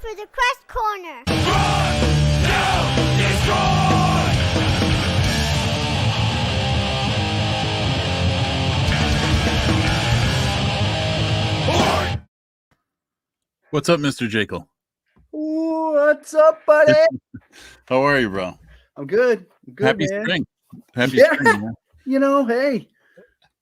for the Crest Corner. What's up, Mr. Jekyll? What's up, buddy? How are you, bro? I'm good. Happy man. spring. Happy spring, man. You know, hey,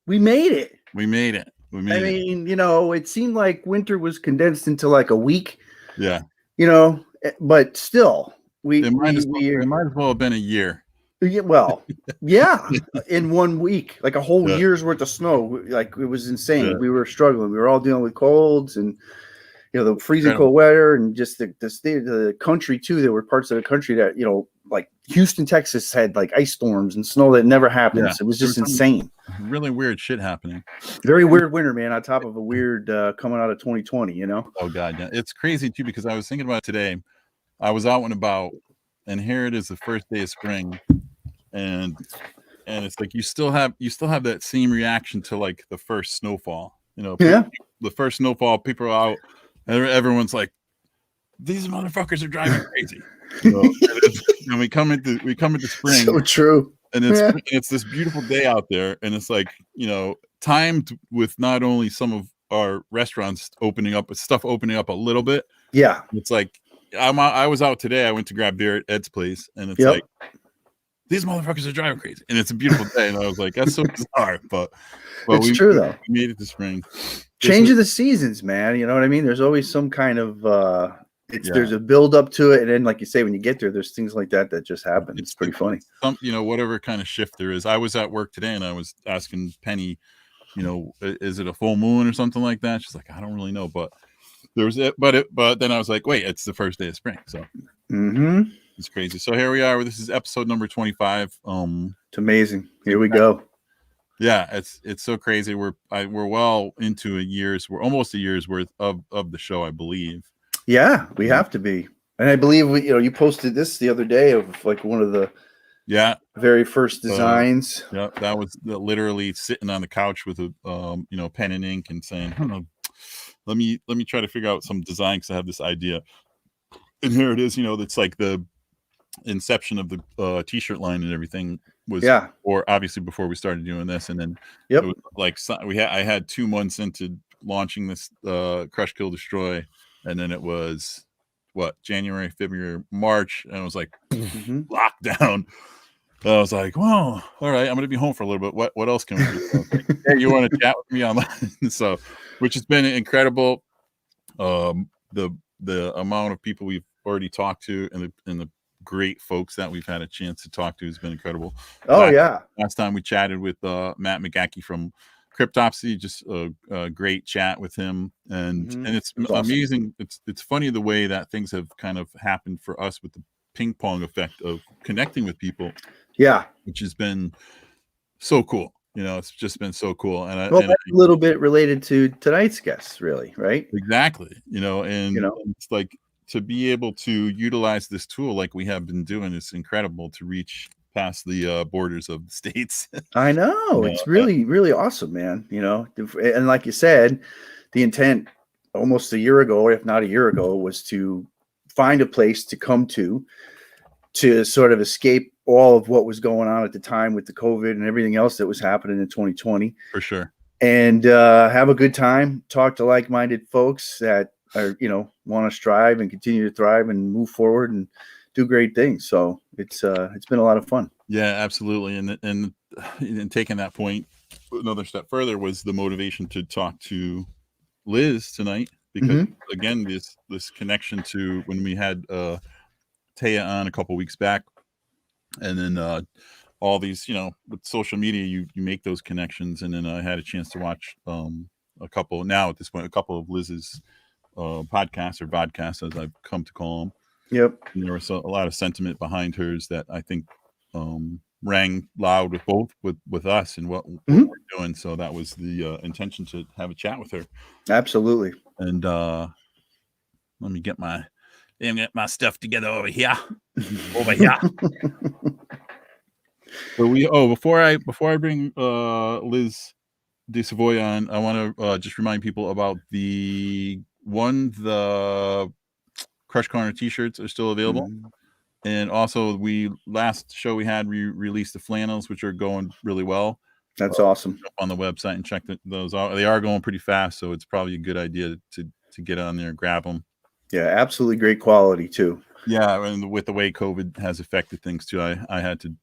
we made it. We made it. I mean, you know, it seemed like winter was condensed into like a week. Yeah. You know, but still, it might as well have been a year. Well, yeah, in 1 week, like a whole year's worth of snow. Like it was insane. Yeah. We were struggling. We were all dealing with colds and the freezing cold weather and just the state of the country too. There were parts of the country that, like Houston, Texas had like ice storms and snow that never happens. Yeah. It was just insane. Really weird shit happening. Very weird winter, man, on top of a weird coming out of 2020, Oh, God. Yeah. It's crazy too, because I was thinking about it today. I was out and about, and here it is, the first day of spring. And it's like you still have that same reaction to like the first snowfall. The first snowfall, people are out, and everyone's like, "These motherfuckers are driving crazy." And we come into spring. So true. And it's this beautiful day out there, and it's like timed with not only some of our restaurants opening up, but stuff opening up a little bit. Yeah, it's like I was out today. I went to grab beer at Ed's place, and it's like, these motherfuckers are driving crazy, and it's a beautiful day. And I was like, that's so bizarre, but it's true though. We made it to spring. Change of the seasons, man. You know what I mean? There's always some kind of there's a build up to it, and then like you say, when you get there, there's things like that just happen. It's pretty funny. Whatever kind of shift there is. I was at work today, and I was asking Penny, is it a full moon or something like that? She's like, I don't really know, but there was it. But then I was like, wait, it's the first day of spring, so. It's crazy. So here we are. This is episode number 25. It's amazing. Here we go. Yeah, it's so crazy. We're well into we're almost a year's worth of the show, I believe. Yeah, we have to be. And I believe you posted this the other day of like one of the very first designs. That was literally sitting on the couch with a pen and ink and saying, let me try to figure out some design because I have this idea. And here it is. It's like the inception of the t-shirt line and everything was obviously before we started doing this, and then it was like I had 2 months into launching this Crush Kill Destroy, and then it was January, February, March, and it was like lockdown. I was like, well, all right, I'm gonna be home for a little bit. What else can we do? Like, hey, you want to chat with me online? So, which has been incredible. The amount of people we've already talked to and the great folks that we've had a chance to talk to has been incredible. Last time we chatted with Matt McGackey from Cryptopsy, just a great chat with him, and it's amazing. Awesome. It's funny the way that things have kind of happened for us with the ping pong effect of connecting with people. Yeah, which has been so cool. It's just been so cool. And that's a little bit related to tonight's guests, really, right? Exactly. It's like, to be able to utilize this tool like we have been doing, it's incredible to reach past the borders of the states. I know. It's really, really awesome, man. And like you said, the intent almost a year ago, or if not a year ago, was to find a place to come to sort of escape all of what was going on at the time with the COVID and everything else that was happening in 2020. For sure. And have a good time, talk to like-minded folks that are, want to strive and continue to thrive and move forward and do great things. So it's been a lot of fun. Yeah, absolutely. And taking that point another step further was the motivation to talk to Liz tonight, because again, this connection to when we had Taya on a couple weeks back, and then all these, with social media, you make those connections. And then I had a chance to watch a couple of Liz's podcasts, or vodcasts as I've come to call them. Yep. And there was a lot of sentiment behind hers that I think rang loud with us and what we're doing. So that was the intention, to have a chat with her. Absolutely. And let me get my stuff together over here. But before I bring Lizz de Savoye on, I want to just remind people about the Crush Corner t-shirts are still available. And also, last show we had, we released the flannels, which are going really well. That's awesome. Jump on the website and check those out. They are going pretty fast, so it's probably a good idea to get on there and grab them. Yeah, absolutely great quality too. Yeah, and with the way COVID has affected things too, I had to,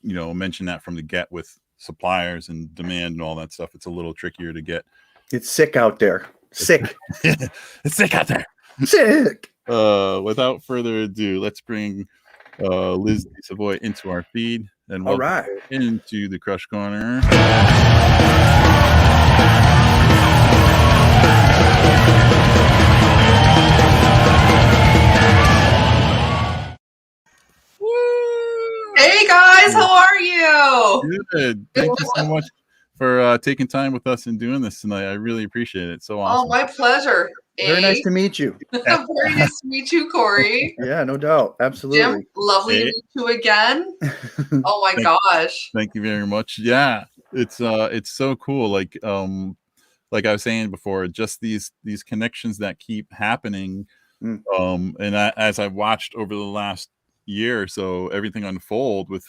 mention that from the get with suppliers and demand and all that stuff. It's a little trickier to get. It's sick out there. Sick. It's sick out there. Sick. Without further ado, let's bring Lizz de Savoye into our feed and all right into the Crush Corner. Hey guys, how are you? Good. Thank you so much for taking time with us and doing this tonight. I really appreciate it. So awesome. Oh, my pleasure. Very nice to meet you. Very nice to meet you, Corey. Yeah, no doubt. Absolutely. Jim, lovely to meet you again. Oh my gosh. Thank you very much. Yeah, it's so cool. Like I was saying before, just these connections that keep happening. And as I've watched over the last year or so, everything unfold with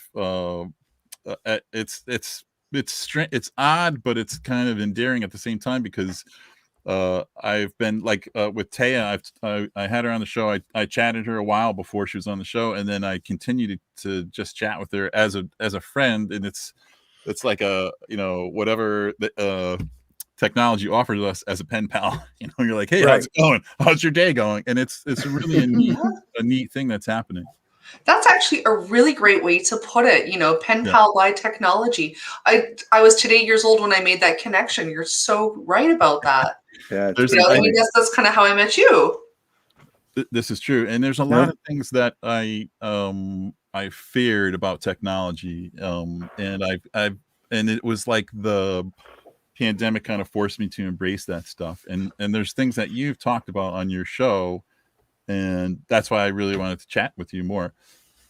it's odd, but it's kind of endearing at the same time, because I've been with Taya, I had her on the show. I chatted her a while before she was on the show, and then I continued to just chat with her as a friend, and it's like whatever the technology offers us as a pen pal. You're like, hey, how's it going? How's your day going? And it's really a neat thing that's happening. That's actually a really great way to put it. Pen pal by technology. I was today years old when I made that connection. You're so right about that. Yeah, I guess that's kind of how I met you. This is true, and there's a lot of things that I feared about technology, and it was like the pandemic kind of forced me to embrace that stuff, and there's things that you've talked about on your show, and that's why I really wanted to chat with you more.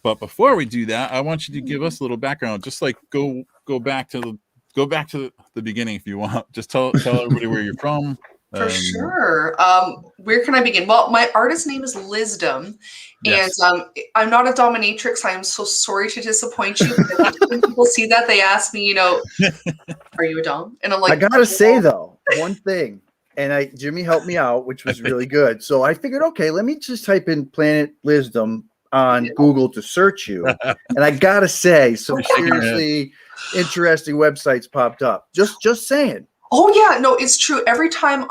But before we do that, I want you to give us a little background, just like go back to the beginning if you want. Just tell everybody where you're from. For sure. Where can I begin? Well, my artist name is Lizzdom, and I'm not a dominatrix. I am so sorry to disappoint you. When people see that, they ask me, are you a dom? And I'm like, I gotta say though, one thing, and Jimmy helped me out, which was really good. So I figured, okay, let me just type in Planet Lizzdom on Google to search you, and I gotta say, some seriously interesting websites popped up. Just saying. Oh yeah, no, it's true. Every time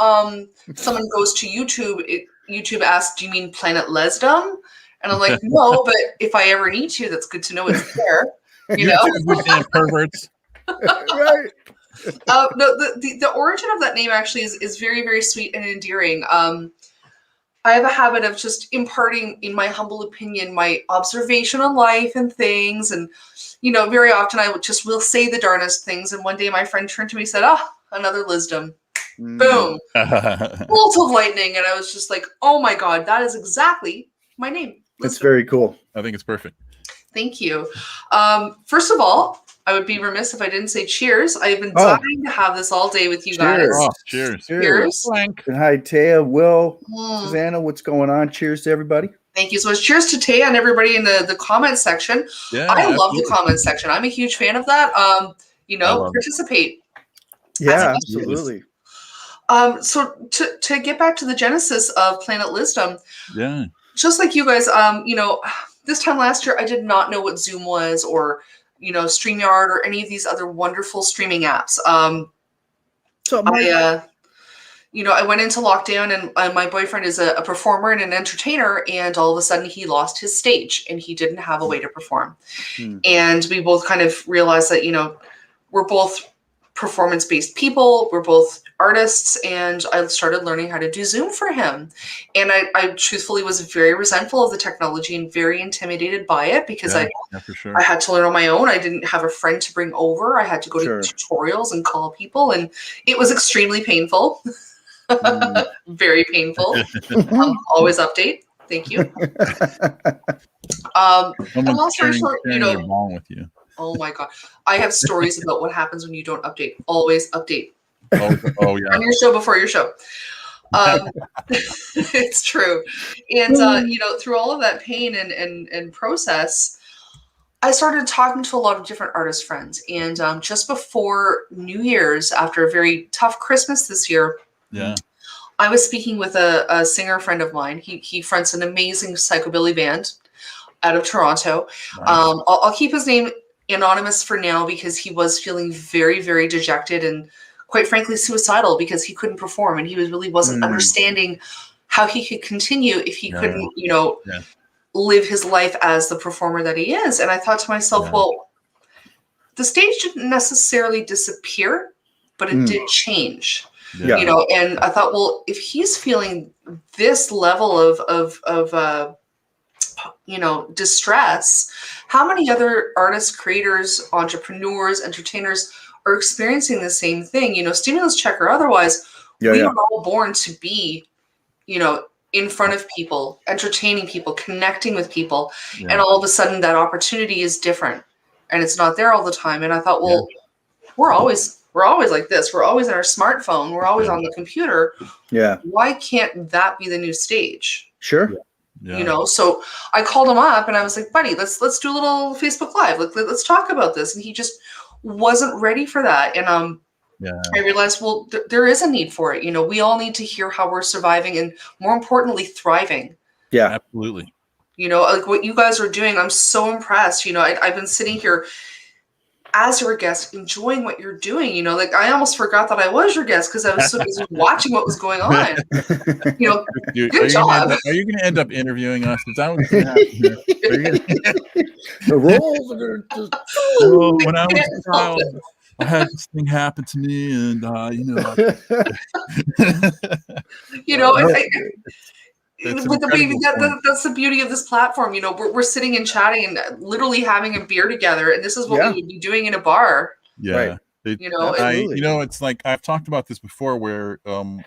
someone goes to YouTube, YouTube asks, "Do you mean Planet Lizzdom?" And I'm like, "No, but if I ever need to, that's good to know it's there." YouTube perverts. Right. No, the origin of that name actually is very, very sweet and endearing. I have a habit of just imparting, in my humble opinion, my observation on life and things, and very often I will say the darnest things. And one day my friend turned to me and said, another Lizzdom. Boom. Bolt of lightning. And I was just like, oh my God, that is exactly my name. That's very cool. I think it's perfect. Thank you. First of all, I would be remiss if I didn't say cheers. I've been dying to have this all day with you guys. Cheers. Cheers. And hi, Taya, Will, Susanna, what's going on? Cheers to everybody. Thank you so much. Cheers to Taya and everybody in the comments section. Yeah, I love the comments section. I'm a huge fan of that. Participate. Yeah, absolutely. So to get back to the genesis of Planet Lizzdom, just like you guys, this time last year, I did not know what Zoom was, or StreamYard, or any of these other wonderful streaming apps. I went into lockdown, and my boyfriend is a performer and an entertainer, and all of a sudden he lost his stage and he didn't have a way to perform. And we both kind of realized that, we're both performance-based people, we're both artists, and I started learning how to do Zoom for him. And I truthfully was very resentful of the technology and very intimidated by it, because I had to learn on my own. I didn't have a friend to bring over. I had to go to tutorials and call people, and it was extremely painful. Very painful. Always update. Thank you. And also short, wrong with you. Oh my God. I have stories about what happens when you don't update. Always update. Oh yeah. On your show, before your show. It's true. And, through all of that pain and process, I started talking to a lot of different artist friends. And just before New Year's, after a very tough Christmas this year, Yeah. I was speaking with a singer friend of mine. He fronts an amazing psychobilly band out of Toronto. Nice. I'll keep his name anonymous for now because he was feeling very, very dejected and quite frankly suicidal because he couldn't perform and he wasn't understanding how he could continue if he couldn't, live his life as the performer that he is. And I thought to myself, well, the stage didn't necessarily disappear, but it did change. And I thought, well, if he's feeling this level of distress, how many other artists, creators, entrepreneurs, entertainers are experiencing the same thing, stimulus check or otherwise. We are all born to be, in front of people, entertaining people, connecting with people. And all of a sudden that opportunity is different and it's not there all the time. And I thought, well, we're always like this. We're always on our smartphone. We're always on the computer. Yeah. Why can't that be the new stage? Sure. Yeah. So I called him up and I was like, buddy, let's do a little Facebook Live. Let's talk about this. And he just wasn't ready for that. And I realized, well, there is a need for it. We all need to hear how we're surviving and more importantly, thriving. Yeah, absolutely. Like what you guys are doing, I'm so impressed. I've been sitting here as your guest, enjoying what you're doing. Like I almost forgot that I was your guest because I was so busy watching what was going on. Good job. Are you going to end up interviewing us? Is that what's going to happen here? The roles are just. When I was a child, I had this thing happen to me, and with the baby, that's the beauty of this platform. We're sitting and chatting and literally having a beer together, and this is what we would be doing in a bar. Yeah. Right. It's like I've talked about this before, where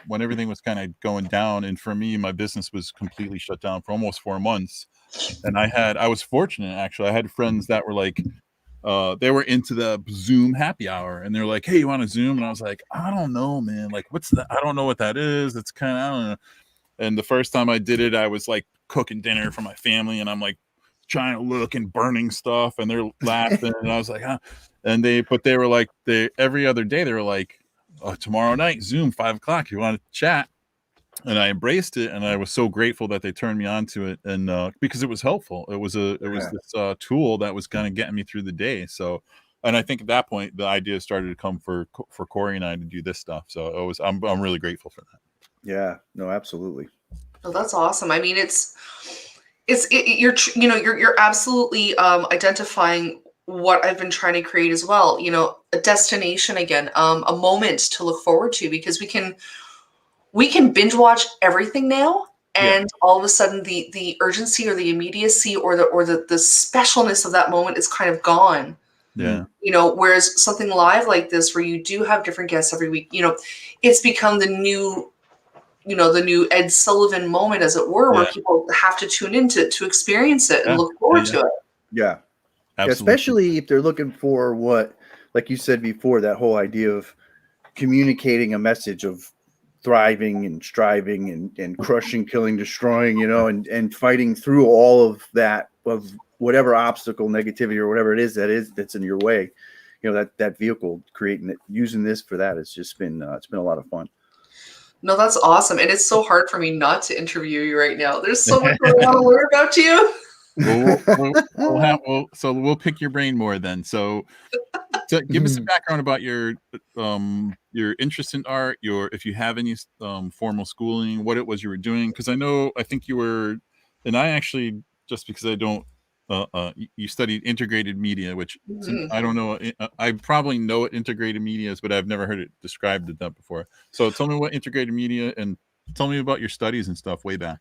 when everything was kind of going down, and for me, my business was completely shut down for almost 4 months, and I was fortunate actually. I had friends that were like, they were into the Zoom happy hour, and they're like, "Hey, you want to Zoom?" And I was like, "I don't know, man. Like, what's that? I don't know what that is. It's kind of I don't know." And the first time I did it, I was like cooking dinner for my family, and I'm like trying to look and burning stuff, and they're laughing, and I was like, "Huh." And they were like, every other day they were like, "Tomorrow night, Zoom, 5:00. You want to chat?" And I embraced it, and I was so grateful that they turned me on to it, and because it was helpful. It was this tool that was kind of getting me through the day. So, and I think at that point the idea started to come for Corey and I to do this stuff. So I'm really grateful for that. Yeah, no, absolutely. Oh, that's awesome. I mean, you're absolutely identifying what I've been trying to create as well. A destination again, a moment to look forward to, because we can binge watch everything now, and all of a sudden the urgency or the immediacy or the specialness of that moment is kind of gone. Yeah. Whereas something live like this, where you do have different guests every week, it's become the new Ed Sullivan moment, as it were, where people have to tune in to experience it and look forward to it. Yeah. Especially if they're looking for what, like you said before, that whole idea of communicating a message of thriving and striving and crushing, killing, destroying, and fighting through all of that, of whatever obstacle, negativity, or whatever it is that's in your way. That vehicle, creating it, using this for that, it's just been it's been a lot of fun. No, that's awesome. And it's so hard for me not to interview you right now. There's so much I want to learn about you. We'll pick your brain more then. So give us some background about your interest in art, if you have any formal schooling, what it was you were doing. Because I think you were, and I actually, just because I don't, you studied integrated media, which I don't know. I probably know what integrated media is, but I've never heard it described that before. So tell me what integrated media, and tell me about your studies and stuff way back.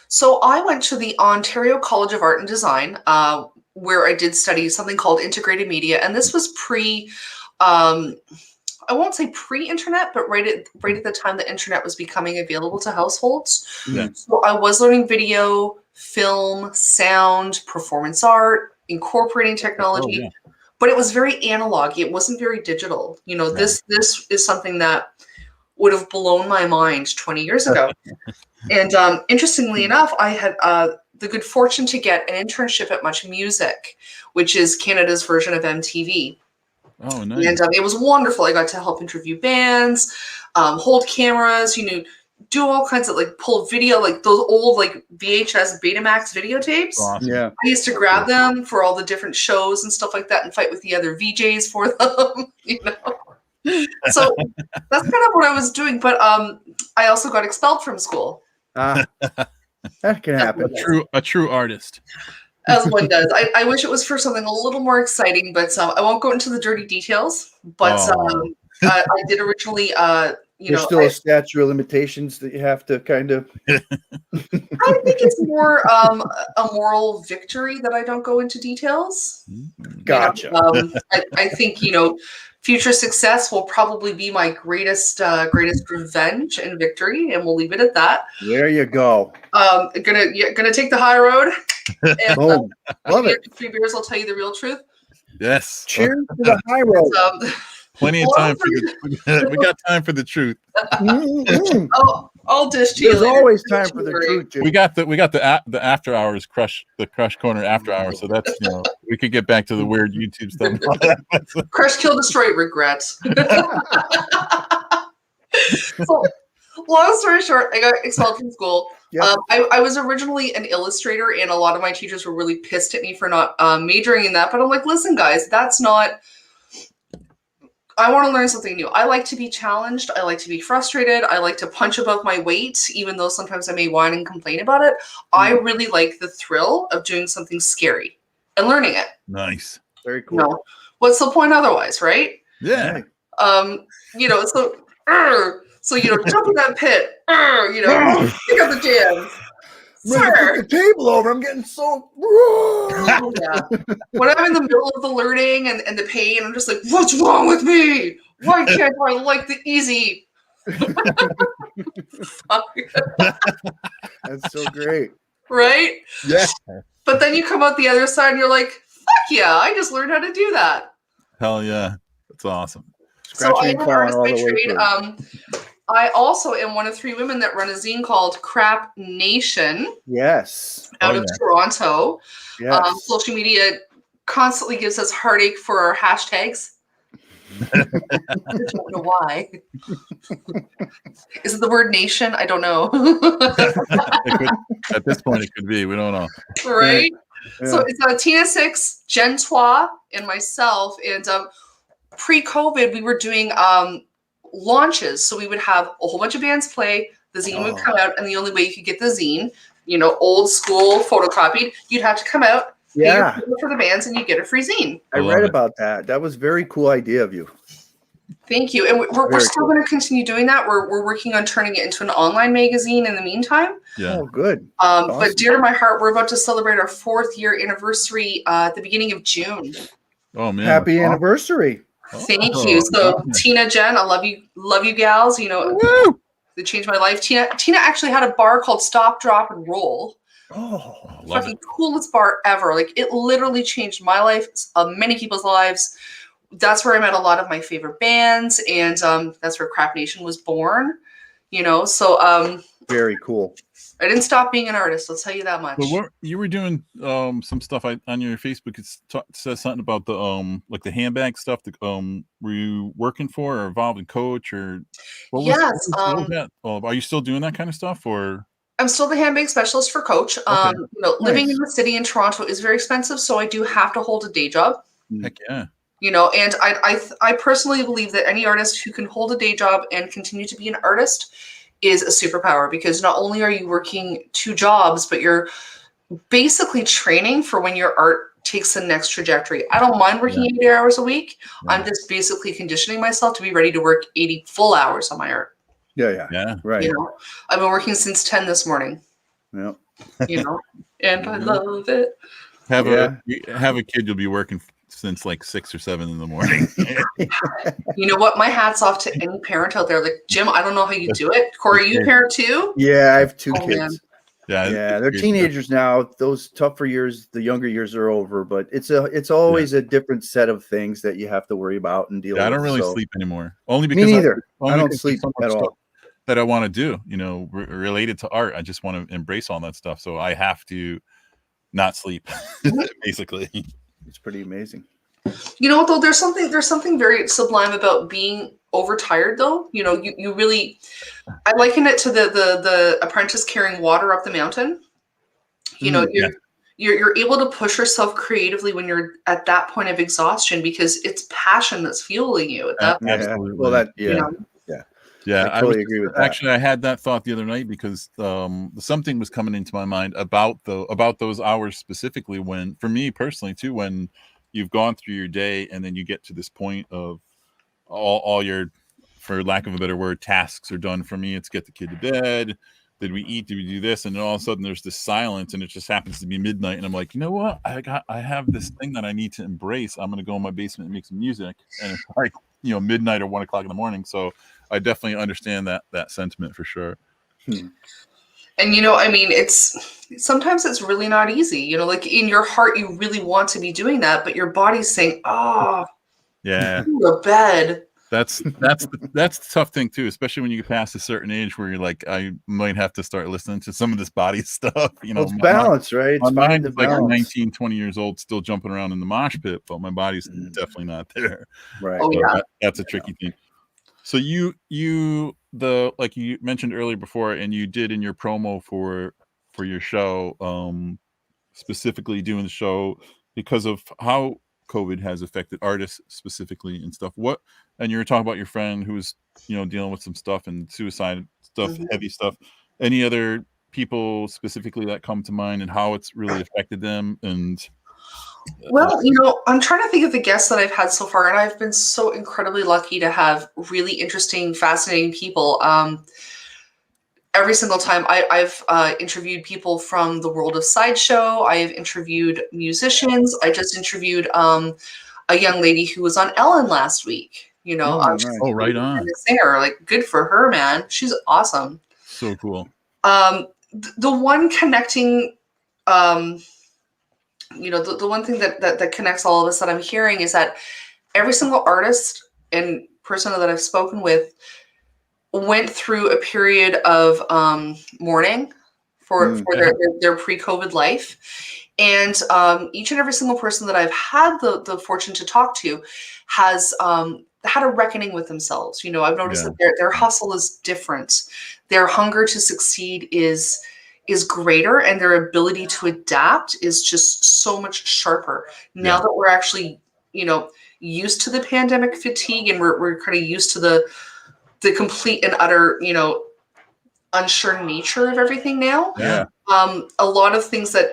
So I went to the Ontario College of Art and Design, where I did study something called integrated media, and this was I won't say pre-internet, but right at the time the internet was becoming available to households. Yeah. So I was learning video, film, sound, performance art, incorporating technology, but it was very analog. It wasn't very digital. This is something that would have blown my mind 20 years ago. And interestingly enough, I had the good fortune to get an internship at Much Music, which is Canada's version of MTV. Oh, nice. And it was wonderful. I got to help interview bands, hold cameras, do all kinds of like pull video, like those old like VHS Betamax videotapes. Awesome. Yeah. I used to grab them for all the different shows and stuff like that and fight with the other VJs for them, So that's kind of what I was doing. But I also got expelled from school. That can happen. A true artist. As one does. I wish it was for something a little more exciting, but I won't go into the dirty details. But I did originally, There's still a statute of limitations that you have to kind of. I think it's more a moral victory that I don't go into details. Gotcha. I think future success will probably be my greatest revenge and victory, and we'll leave it at that. There you go. Gonna take the high road. And, love it. 3 beers will tell you the real truth. Yes. Cheers to the high road. Plenty of time for we got time for the truth. I'll dish to you. There's later. always time for the truth, Jim. We got the after hours crush corner after hours, so that's we could get back to the weird YouTube stuff. Crush, kill, destroy, regrets. So, long story short, I got expelled from school. Yep. I was originally an illustrator, and a lot of my teachers were really pissed at me for not majoring in that. But I'm like, listen, guys, that's not. I want to learn something new. I like to be challenged. I like to be frustrated. I like to punch above my weight, even though sometimes I may whine and complain about it. I really like the thrill of doing something scary and learning it. Nice. Very cool. What's the point otherwise, right? Yeah. So jump in that pit. Pick up the jam. Sir. The table over. I'm getting so. Yeah. When I'm in the middle of the learning and the pain, I'm just like, what's wrong with me? Why can't I like the easy? That's so great. Right? Yeah. But then you come out the other side and you're like, fuck yeah, I just learned how to do that. Hell yeah. That's awesome. So I am an artist by trade. I also am one of 3 women that run a zine called Crap Nation. Yes. Out of Toronto. Yes. Social media constantly gives us heartache for our hashtags. I don't know why. Is it the word nation? I don't know. At this point, it could be. We don't know. Right? Yeah. So it's Tina 6, Jen Twa, and myself. And pre-COVID, we were doing launches. So we would have a whole bunch of bands play. The zine would come out. And the only way you could get the zine, old school photocopied, you'd have to come out. Yeah. For the bands, and you get a free zine. I read about that. That was a very cool idea of you. Thank you. And we're still going to continue doing that. We're working on turning it into an online magazine in the meantime. Yeah. Oh, good. Awesome. But dear to my heart, we're about to celebrate our 4th year anniversary at the beginning of June. Oh man! Happy anniversary! Thank you. So Tina, Jen, I love you, gals. Woo! They changed my life. Tina actually had a bar called Stop, Drop, and Roll. Oh, fucking coolest bar ever. Like, it literally changed my life, many people's lives. That's where I met a lot of my favorite bands, and that's where Crap Nation was born. So very cool. I didn't stop being an artist, I'll tell you that much. But you were doing some stuff on your Facebook. It says something about the like the handbag stuff. Were you working for or involved in Coach or what was that? Are you still doing that kind of stuff or? I'm still the handbag specialist for Coach. Okay. Living in the city in Toronto is very expensive, so I do have to hold a day job. Heck yeah. And I personally believe that any artist who can hold a day job and continue to be an artist is a superpower, because not only are you working 2 jobs, but you're basically training for when your art takes the next trajectory. I don't mind working 80 hours a week. Yeah. I'm just basically conditioning myself to be ready to work 80 full hours on my art. Yeah. Right. I've been working since 10 this morning. Yeah. And I love it. Have a kid, you'll be working since like 6 or 7 in the morning. You know what? My hat's off to any parent out there. Like, Jim, I don't know how you do it. Corey, you a parent too? Yeah, I have 2 kids. Man. Yeah, they're teenagers now. Those tougher years, the younger years are over, but it's always a different set of things that you have to worry about and deal with. I don't really sleep anymore. Only Me because neither. I don't sleep at all. That I want to do, related to art. I just want to embrace all that stuff. So I have to not sleep, basically. It's pretty amazing. You know what though? There's something very sublime about being overtired though. You really, I liken it to the apprentice carrying water up the mountain. You're able to push yourself creatively when you're at that point of exhaustion because it's passion that's fueling you at that point. Absolutely. Well, Yeah, I totally agree with that. Actually, I had that thought the other night because something was coming into my mind about those hours specifically. When, for me personally too, when you've gone through your day and then you get to this point of all your, for lack of a better word, tasks are done. For me, it's get the kid to bed. Did we eat? Did we do this? And then all of a sudden there's this silence and it just happens to be midnight. And I'm like, you know what? I have this thing that I need to embrace. I'm going to go in my basement and make some music. And it's like, midnight or 1 o'clock in the morning. So I definitely understand that sentiment for sure. And sometimes it's really not easy. Like in your heart, you really want to be doing that, but your body's saying, "Oh, yeah, go to bed." That's the tough thing too, especially when you get past a certain age where you're like, I might have to start listening to some of this body stuff. It's balance, right? It's my mind is like balance. 19, 20 years old, still jumping around in the mosh pit, but my body's definitely not there. Right. Oh, yeah. That's a tricky thing. So you like you mentioned earlier before, and you did in your promo for your show, specifically doing the show because of how COVID has affected artists specifically and stuff. And you were talking about your friend who was, dealing with some stuff and suicide stuff, heavy stuff. Any other people specifically that come to mind and how it's really affected them? And well, I'm trying to think of the guests that I've had so far, and I've been so incredibly lucky to have really interesting, fascinating people. Every single time I've interviewed people from the world of sideshow. I've interviewed musicians. I just interviewed a young lady who was on Ellen last week. Nice. Right on. A singer, like good for her, man. She's awesome. So cool. The one connecting, the one thing that connects all of us that I'm hearing is that every single artist and person that I've spoken with went through a period of mourning for their pre-COVID life. And each and every single person that I've had the fortune to talk to has had a reckoning with themselves. I've noticed that their hustle is different. Their hunger to succeed is greater, and their ability to adapt is just so much sharper. Now that we're actually, used to the pandemic fatigue, and we're kind of used to the complete and utter, unsure nature of everything now. Yeah. A lot of things that,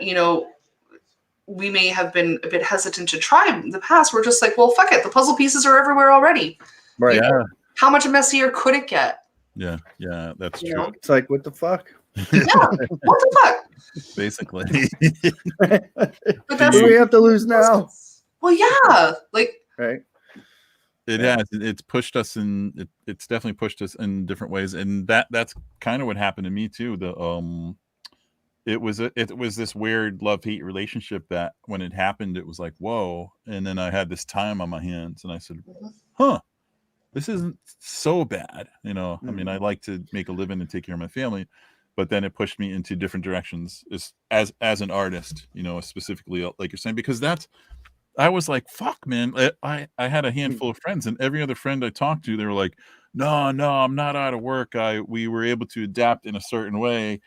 we may have been a bit hesitant to try in the past. We're just like, well, fuck it. The puzzle pieces are everywhere already. Right. Yeah. How much messier could it get? Yeah. Yeah. That's true. It's like, what the fuck? Yeah. What the fuck? Basically. But What do we have to lose now? Well, yeah. Right. It has. It's pushed us it's definitely pushed us in different ways. And that's kind of what happened to me too. It was this weird love-hate relationship that when it happened, it was like, whoa. And then I had this time on my hands and I said, this isn't so bad. I mean, I like to make a living and take care of my family, but then it pushed me into different directions as an artist, specifically like you're saying, because I was like, fuck, man. I had a handful of friends, and every other friend I talked to, they were like, no, I'm not out of work. We were able to adapt in a certain way.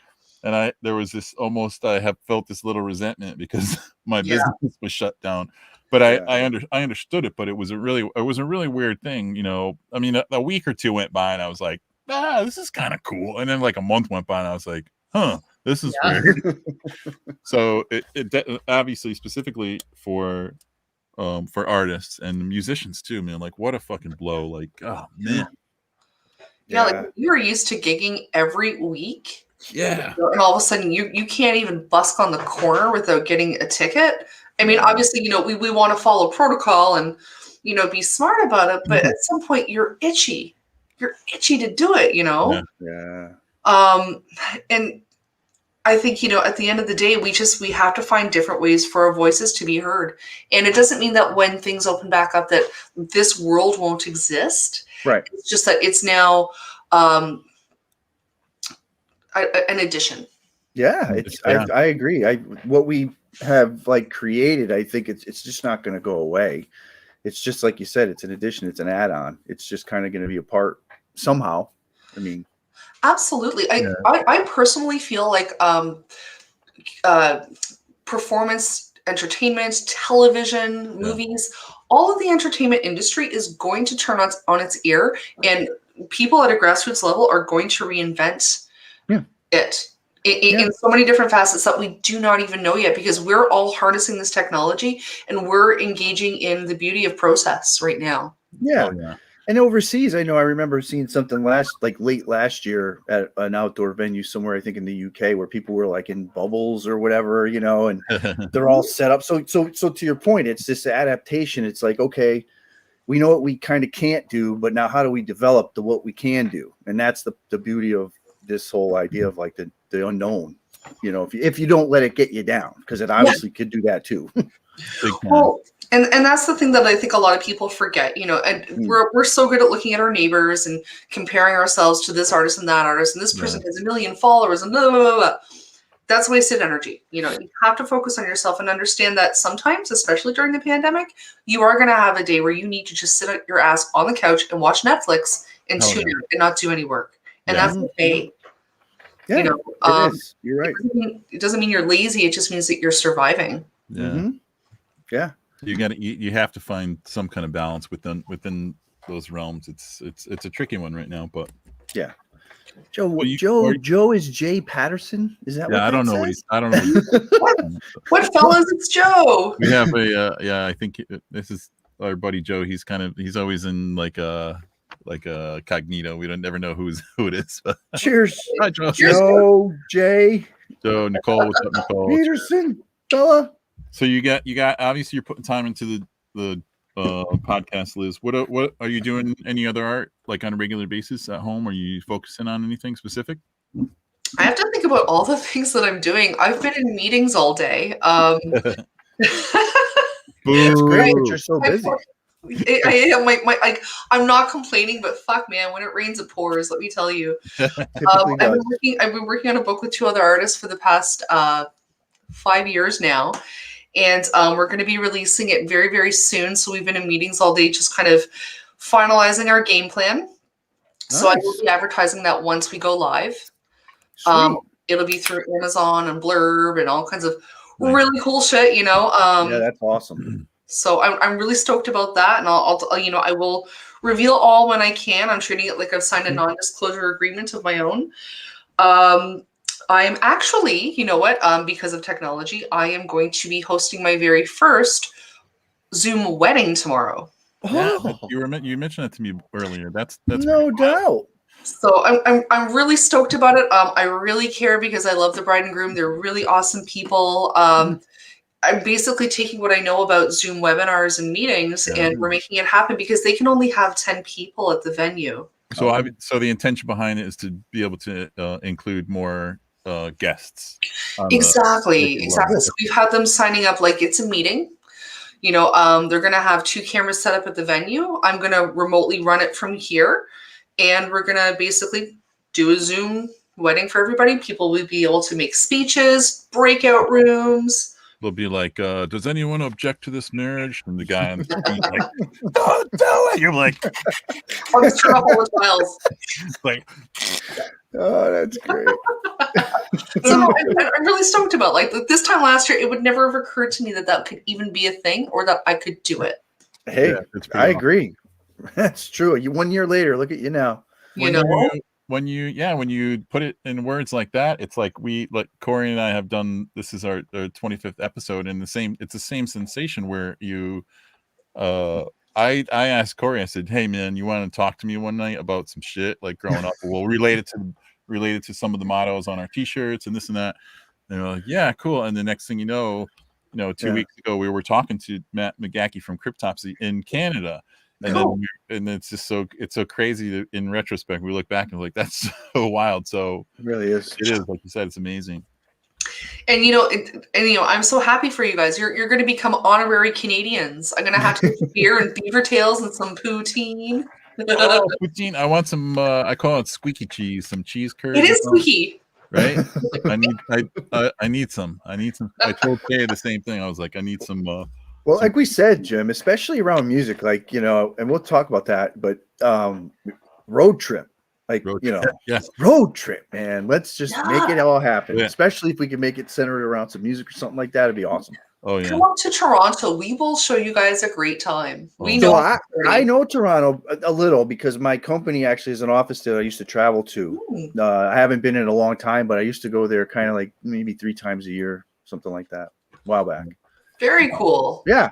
And there was this I have felt this little resentment because my business was shut down. But I understood it, but it was a really weird thing. I mean, a week or two went by and I was like, this is kind of cool. And then like a month went by and I was like, this is weird. So it obviously specifically for artists and musicians too, man, like what a fucking blow. Like, oh man. Yeah, like you were used to gigging every week. Yeah. And all of a sudden you can't even busk on the corner without getting a ticket. I mean, obviously, we want to follow protocol and, be smart about it. But at some point you're itchy. You're itchy to do it, Yeah. And I think, at the end of the day, we have to find different ways for our voices to be heard. And it doesn't mean that when things open back up that this world won't exist. Right. It's just that it's now an addition. Yeah, I agree. What we have like created, I think it's just not going to go away. It's just like you said, it's an addition, it's an add-on. It's just kind of going to be a part somehow. I mean, absolutely. I personally feel like performance entertainment, television, movies, all of the entertainment industry is going to turn on its ear, and people at a grassroots level are going to reinvent it in so many different facets that we do not even know yet, because we're all harnessing this technology and we're engaging in the beauty of process right now. Yeah. Oh, yeah. And overseas, I remember seeing something late last year at an outdoor venue somewhere, I think in the UK, where people were like in bubbles or whatever, and they're all set up. So to your point, it's this adaptation. It's like, okay, we know what we kind of can't do, but now how do we develop what we can do? And that's the beauty of this whole idea of like the unknown, if you don't let it get you down, because it obviously could do that too. Well, and that's the thing that I think a lot of people forget, and we're so good at looking at our neighbors and comparing ourselves to this artist and that artist, and this person has 1 million followers and blah, blah, blah, blah. That's wasted energy. You have to focus on yourself and understand that sometimes, especially during the pandemic, you are going to have a day where you need to just sit your ass on the couch and watch Netflix and tune out and not do any work. And that's okay. Yeah, it is. You're right. It doesn't mean you're lazy. It just means that you're surviving. Yeah. Mm-hmm. Yeah. You have to find some kind of balance within those realms. It's a tricky one right now, but yeah. Joe is Jay Patterson. Is that what I don't know says? I don't know. What fellas? It's Joe. We have I think this is our buddy Joe. He's always in like a cognito. We never know who it is. Cheers. Hi, Joe. Joe, Jay. Joe, Nicole. What's up, Nicole? Peterson, fella. So you got obviously you're putting time into the podcast, Liz. What are you doing? Any other art like on a regular basis at home? Are you focusing on anything specific? I have to think about all the things that I'm doing. I've been in meetings all day. It's great that you're so busy. I'm not complaining, but fuck, man, when it rains, it pours. Let me tell you. I've been working on a book with 2 other artists for the past 5 years now, and we're going to be releasing it very, very soon. So we've been in meetings all day, just kind of finalizing our game plan. Nice. So I will be advertising that once we go live. It'll be through Amazon and Blurb and all kinds of really cool shit, yeah, that's awesome. So I'm really stoked about that, and I will reveal all when I can. I'm treating it like I've signed a non-disclosure agreement of my own. I'm actually, because of technology, I am going to be hosting my very first Zoom wedding tomorrow. Yeah, you mentioned that to me earlier. That's no doubt. So I'm really stoked about it. I really care because I love the bride and groom. They're really awesome people. I'm basically taking what I know about Zoom webinars and meetings, and we're making it happen because they can only have 10 people at the venue. So so the intention behind it is to be able to include more guests. Exactly. So we've had them signing up like it's a meeting. They're going to have 2 cameras set up at the venue. I'm going to remotely run it from here, and we're going to basically do a Zoom wedding for everybody. People will be able to make speeches, breakout rooms. They'll be like, does anyone object to this marriage? And the guy on the screen like, don't do it. You're like, I'll just turn off all the files. Like, oh, that's great. So I'm really stoked about this time last year. It would never have occurred to me that could even be a thing or that I could do it. Hey, I agree. That's true. 1 year later, look at you now. When you put it in words like that, it's like Corey and I have done. This is our 25th episode, and it's the same sensation where I asked Corey, I said, hey man, you want to talk to me one night about some shit like growing up? Well, related to some of the mottos on our t-shirts and this and that. And they're like, yeah, cool. And the next thing you know, 2 weeks ago we were talking to Matt McGackie from Cryptopsy in Canada. And it's just so crazy that in retrospect we look back and we're like, that's so wild. So it really is. It is, like you said, it's amazing. And I'm so happy for you guys. You're going to become honorary Canadians. I'm going to have to get beer and beaver tails and some poutine. Oh, poutine! I want some. I call it squeaky cheese. Some cheese curds. It is squeaky, right? I need some. I told Kay the same thing. I was like, I need some. Well, like we said, Jim, especially around music, like and we'll talk about that. But road trip. Like, yes. Road trip, man. Let's just make it all happen. Yeah. Especially if we can make it centered around some music or something like that. It'd be awesome. Oh, yeah. Come up to Toronto. We will show you guys a great time. We So know. I know Toronto a little because my company actually is an office that I used to travel to. I haven't been in a long time, but I used to go there kind of like maybe 3 times a year, something like that. A while back. Very cool. Yeah.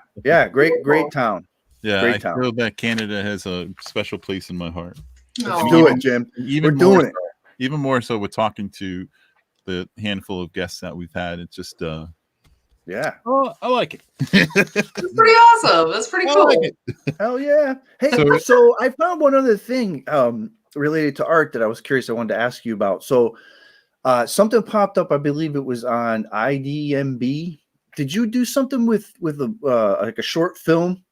Great town. Yeah, great I town. feel that Canada has a special place in my heart. Let's do it, Jim. We're doing it. Even more so with talking to the handful of guests that we've had. It's just yeah. Oh, I like it. That's pretty awesome. That's pretty cool. Like hell yeah. Hey, so I found one other thing related to art that I was curious. I wanted to ask you about. So something popped up. I believe it was on IDMB. Did you do something with like a short film?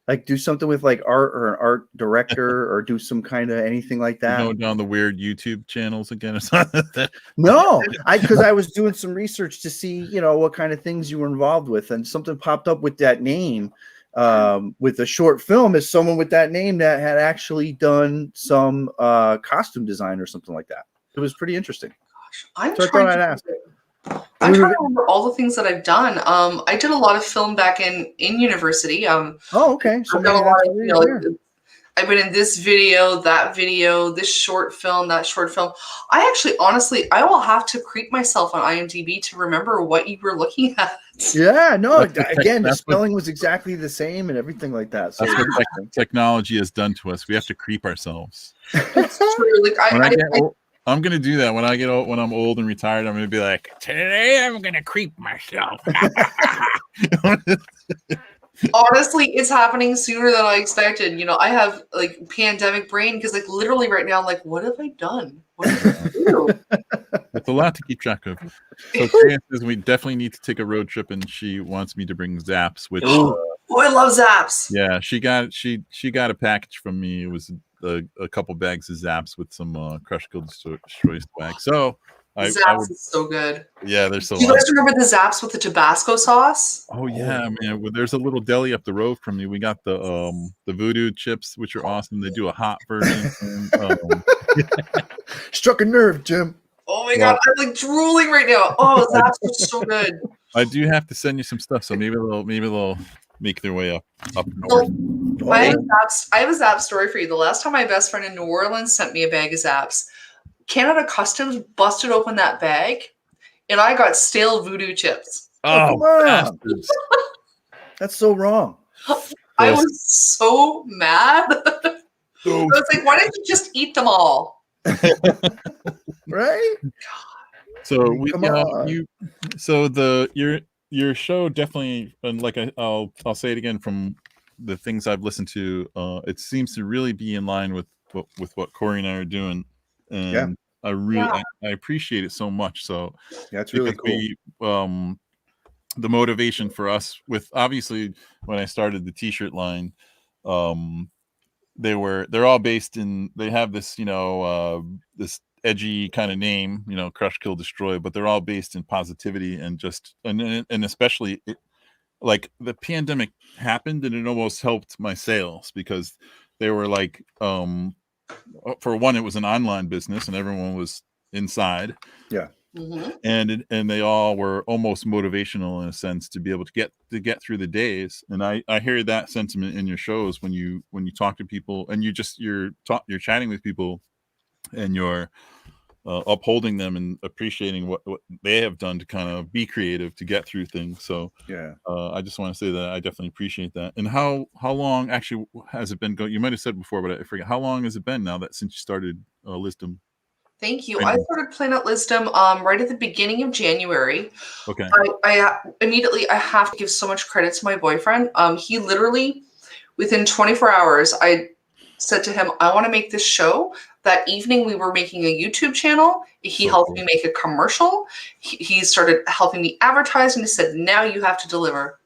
Like do something with like art or an art director or do some kind of anything like that? Going down the weird YouTube channels again or something? No, because I was doing some research to see, what kind of things you were involved with, and something popped up with that name, with a short film as someone with that name that had actually done some costume design or something like that. It was pretty interesting. I'm trying to remember all the things that I've done. I did a lot of film back in university. Okay. So I've done a lot of, I've been in this video, that video, this short film, that short film. I actually, honestly, I will have to creep myself on IMDb to remember what you were looking at. Yeah, no, again, the spelling was exactly the same and everything like that. So that's what technology has done to us. We have to creep ourselves. It's true. Like, I'm gonna do that when I get old. When I'm old and retired, I'm gonna be like, today I'm gonna creep myself. Honestly, it's happening sooner than I expected. I have like pandemic brain because like literally right now I'm like, what have I done? What did I do? It's a lot to keep track of. So Fran says we definitely need to take a road trip, and she wants me to bring Zaps. Which I love Zaps. Yeah, she got a package from me. It was a couple bags of Zaps with some Crush Kill Destroy swag. So Zaps is so good. Yeah, they're so. Do you guys remember the Zaps with the Tabasco sauce? Oh yeah, man. Well, there's a little deli up the road from me. We got the voodoo chips, which are awesome. They do a hot version. Struck a nerve, Jim. Oh my God, I'm like drooling right now. Oh, Zaps is so good. I do have to send you some stuff, so maybe they'll make their way up north. I have a Zap story for you. The last time my best friend in New Orleans sent me a bag of Zaps, Canada Customs busted open that bag, and I got stale voodoo chips. Oh, that's so wrong. I was so mad. I was like, why didn't you just eat them all? Right? So your show definitely, and like I'll say it again, from the things I've listened to, it seems to really be in line with what Corey and I are doing, and I appreciate it so much. So that's really cool. The motivation for us, with obviously when I started the t-shirt line, they're all based in, they have this this edgy kind of name, Crush Kill Destroy, but they're all based in positivity and just and especially like the pandemic happened and it almost helped my sales because they were like for one, it was an online business and everyone was inside. Yeah. Mm-hmm. And they all were almost motivational in a sense to be able to get through the days. And I hear that sentiment in your shows when you talk to people and you're chatting with people and you're upholding them and appreciating what they have done to kind of be creative to get through things. So yeah, I just want to say that I definitely appreciate that. And how long actually has it been going? You might have said before, but I forget, how long has it been now that since you started Lizzdom? Thank you. I started playing at Lizzdom right at the beginning of January. Okay. I immediately, I have to give so much credit to my boyfriend. He literally, within 24 hours, said to him, I want to make this show. That evening, we were making a YouTube channel. He helped me make a commercial. He started helping me advertise, and he said, now you have to deliver.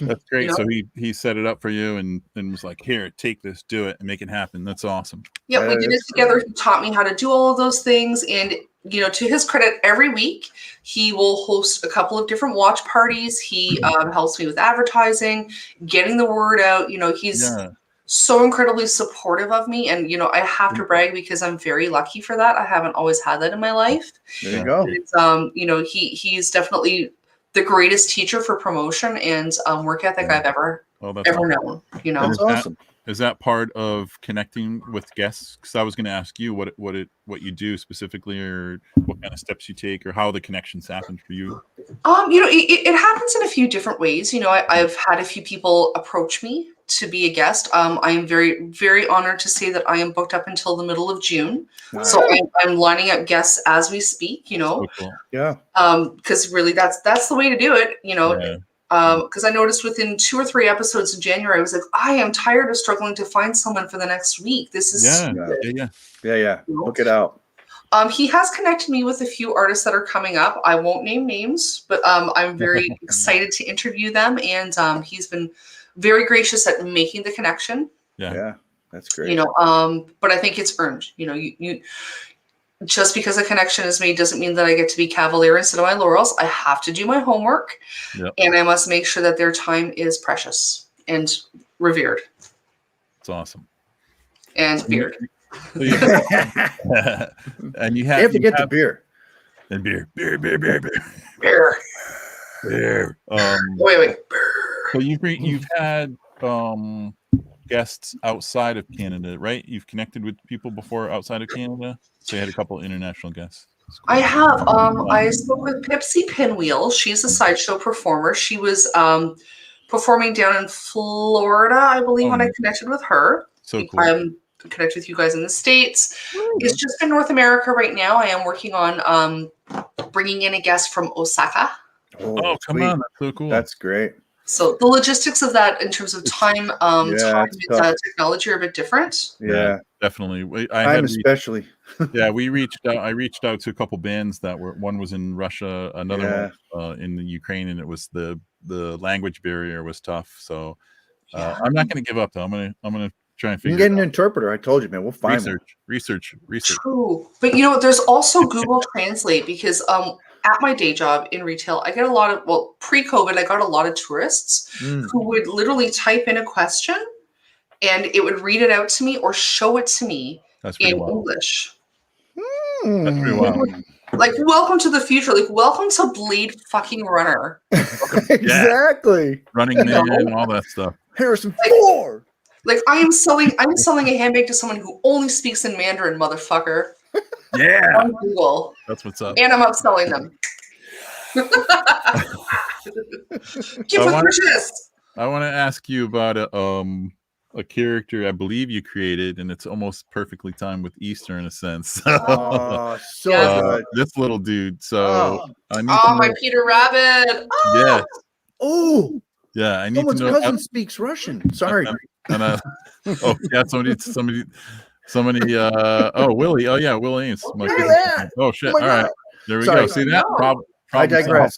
That's great. So he set it up for you and was like, here, take this, do it, and make it happen. That's awesome. Yeah, we did it together. He taught me how to do all of those things. And, to his credit, every week he will host a couple of different watch parties. He helps me with advertising, getting the word out. He's so incredibly supportive of me. And, I have to brag because I'm very lucky for that. I haven't always had that in my life. There you go. It's, he's definitely the greatest teacher for promotion and work ethic I've ever known. That's awesome. Is that part of connecting with guests? Because I was going to ask you what you do specifically, or what kind of steps you take, or how the connections happen for you. It happens in a few different ways. I've had a few people approach me to be a guest. I am very, very honored to say that I am booked up until the middle of June. Wow. So I'm lining up guests as we speak. So cool. Yeah. Because really, that's the way to do it. Because I noticed within 2 or 3 episodes in January, I was like, I am tired of struggling to find someone for the next week. This is yeah. Look it out. He has connected me with a few artists that are coming up. I won't name names, but I'm very excited to interview them. And he's been very gracious at making the connection. Yeah, that's great. But I think it's earned. You just because a connection is made doesn't mean that I get to be cavalier and sit on my laurels. I have to do my homework, and I must make sure that their time is precious and revered. It's awesome. And beard. And you have to get the beer. And beer. Wait. So you've had guests outside of Canada, right? You've connected with people before outside of Canada. So you had a couple international guests. Cool. I have. I spoke with Pipsy Pinwheel. She's a sideshow performer. She was performing down in Florida, I believe, when I connected with her. So cool. I'm connected with you guys in the States. It's just in North America right now. I am working on bringing in a guest from Osaka. Oh, come on. That's so cool. That's great. So the logistics of that in terms of time, time and technology are a bit different. Yeah, definitely. Especially. I reached out to a couple bands that one was in Russia, another one in the Ukraine, and it was the language barrier was tough. So I'm not going to give up though. I'm gonna try and figure. You can get an interpreter. I told you, man. We'll find research. True, but there's also Google Translate because at my day job in retail, I get a lot of, pre-COVID, I got a lot of tourists who would literally type in a question and it would read it out to me or show it to me in English. That's pretty wild. Like, welcome to the future. Like, welcome to Blade fucking Runner. Exactly. Running Man and all that stuff. Harrison Ford. Like, I'm selling a handbag to someone who only speaks in Mandarin, motherfucker. Yeah. On Google. That's what's up. And I'm upselling them. Keep with purchase. I want to ask you about a character I believe you created, and it's almost perfectly timed with Easter in a sense. Oh, so good. This little dude. So I need my Peter Rabbit. Oh. Yes. Oh. Yeah, I need Someone's to know. cousin speaks Russian. Sorry. Somebody. Willie. Oh yeah, Will Ames. Oh shit! All right, there we go. See that? Problem I digress.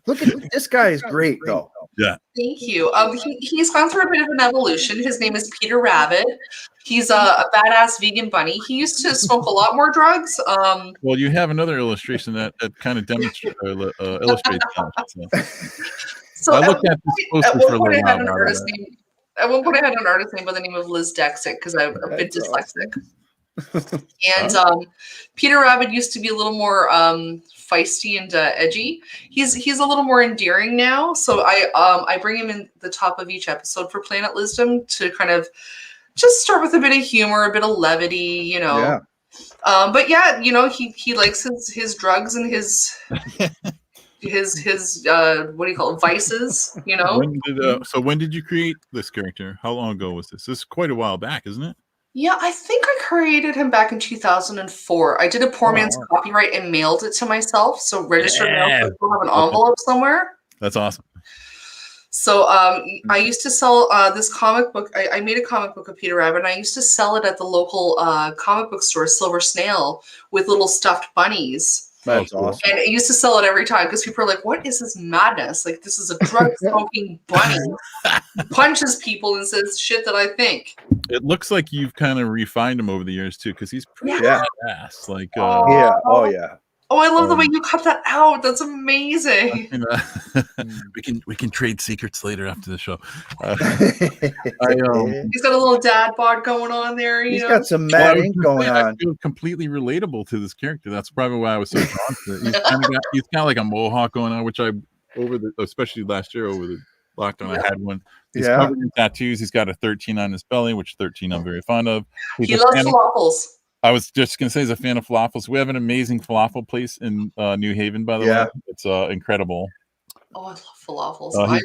Look at this guy is great though. Yeah. Thank you. He's gone through a bit of an evolution. His name is Peter Rabbit. He's a badass vegan bunny. He used to smoke a lot more drugs. Well, you have another illustration that kind of demonstrates illustrates that. So I looked at this poster for a little while. At one point, I had an artist name by the name of Liz Dexic because I'm a bit dyslexic. And Peter Rabbit used to be a little more feisty and edgy. He's a little more endearing now. So I bring him in the top of each episode for Planet Lizzdom to kind of just start with a bit of humor, a bit of levity, Yeah. But yeah, he likes his drugs and his what do you call it, vices, When did you create this character? How long ago was this? This is quite a while back, isn't it? Yeah, I think I created him back in 2004. I did a poor man's copyright and mailed it to myself. So registered mail, so I still have an envelope somewhere. That's awesome. So I used to sell this comic book. I made a comic book of Peter Rabbit, and I used to sell it at the local comic book store, Silver Snail, with little stuffed bunnies. That's cool. awesome. And I used to sell it every time because people are like, "What is this madness? Like, this is a drug-smoking bunny who punches people and says shit that I think." It looks like you've kind of refined him over the years too, because he's pretty Yeah. badass. Like, Yeah. Oh yeah. Oh, I love the way you cut that out. That's amazing. we can trade secrets later after the show. He's got a little dad bod going on there. He's got some mad ink going I on. feel completely relatable to this character. That's probably why I was so drawn to it. He's got like a mohawk going on, which especially last year over the lockdown, I had one. He's covered in tattoos. He's got a 13 on his belly, which 13 I'm very fond of. He loves falafels. I was just going to say he's a fan of falafels. We have an amazing falafel place in New Haven, by the way. It's incredible. Oh, I love falafels. I'm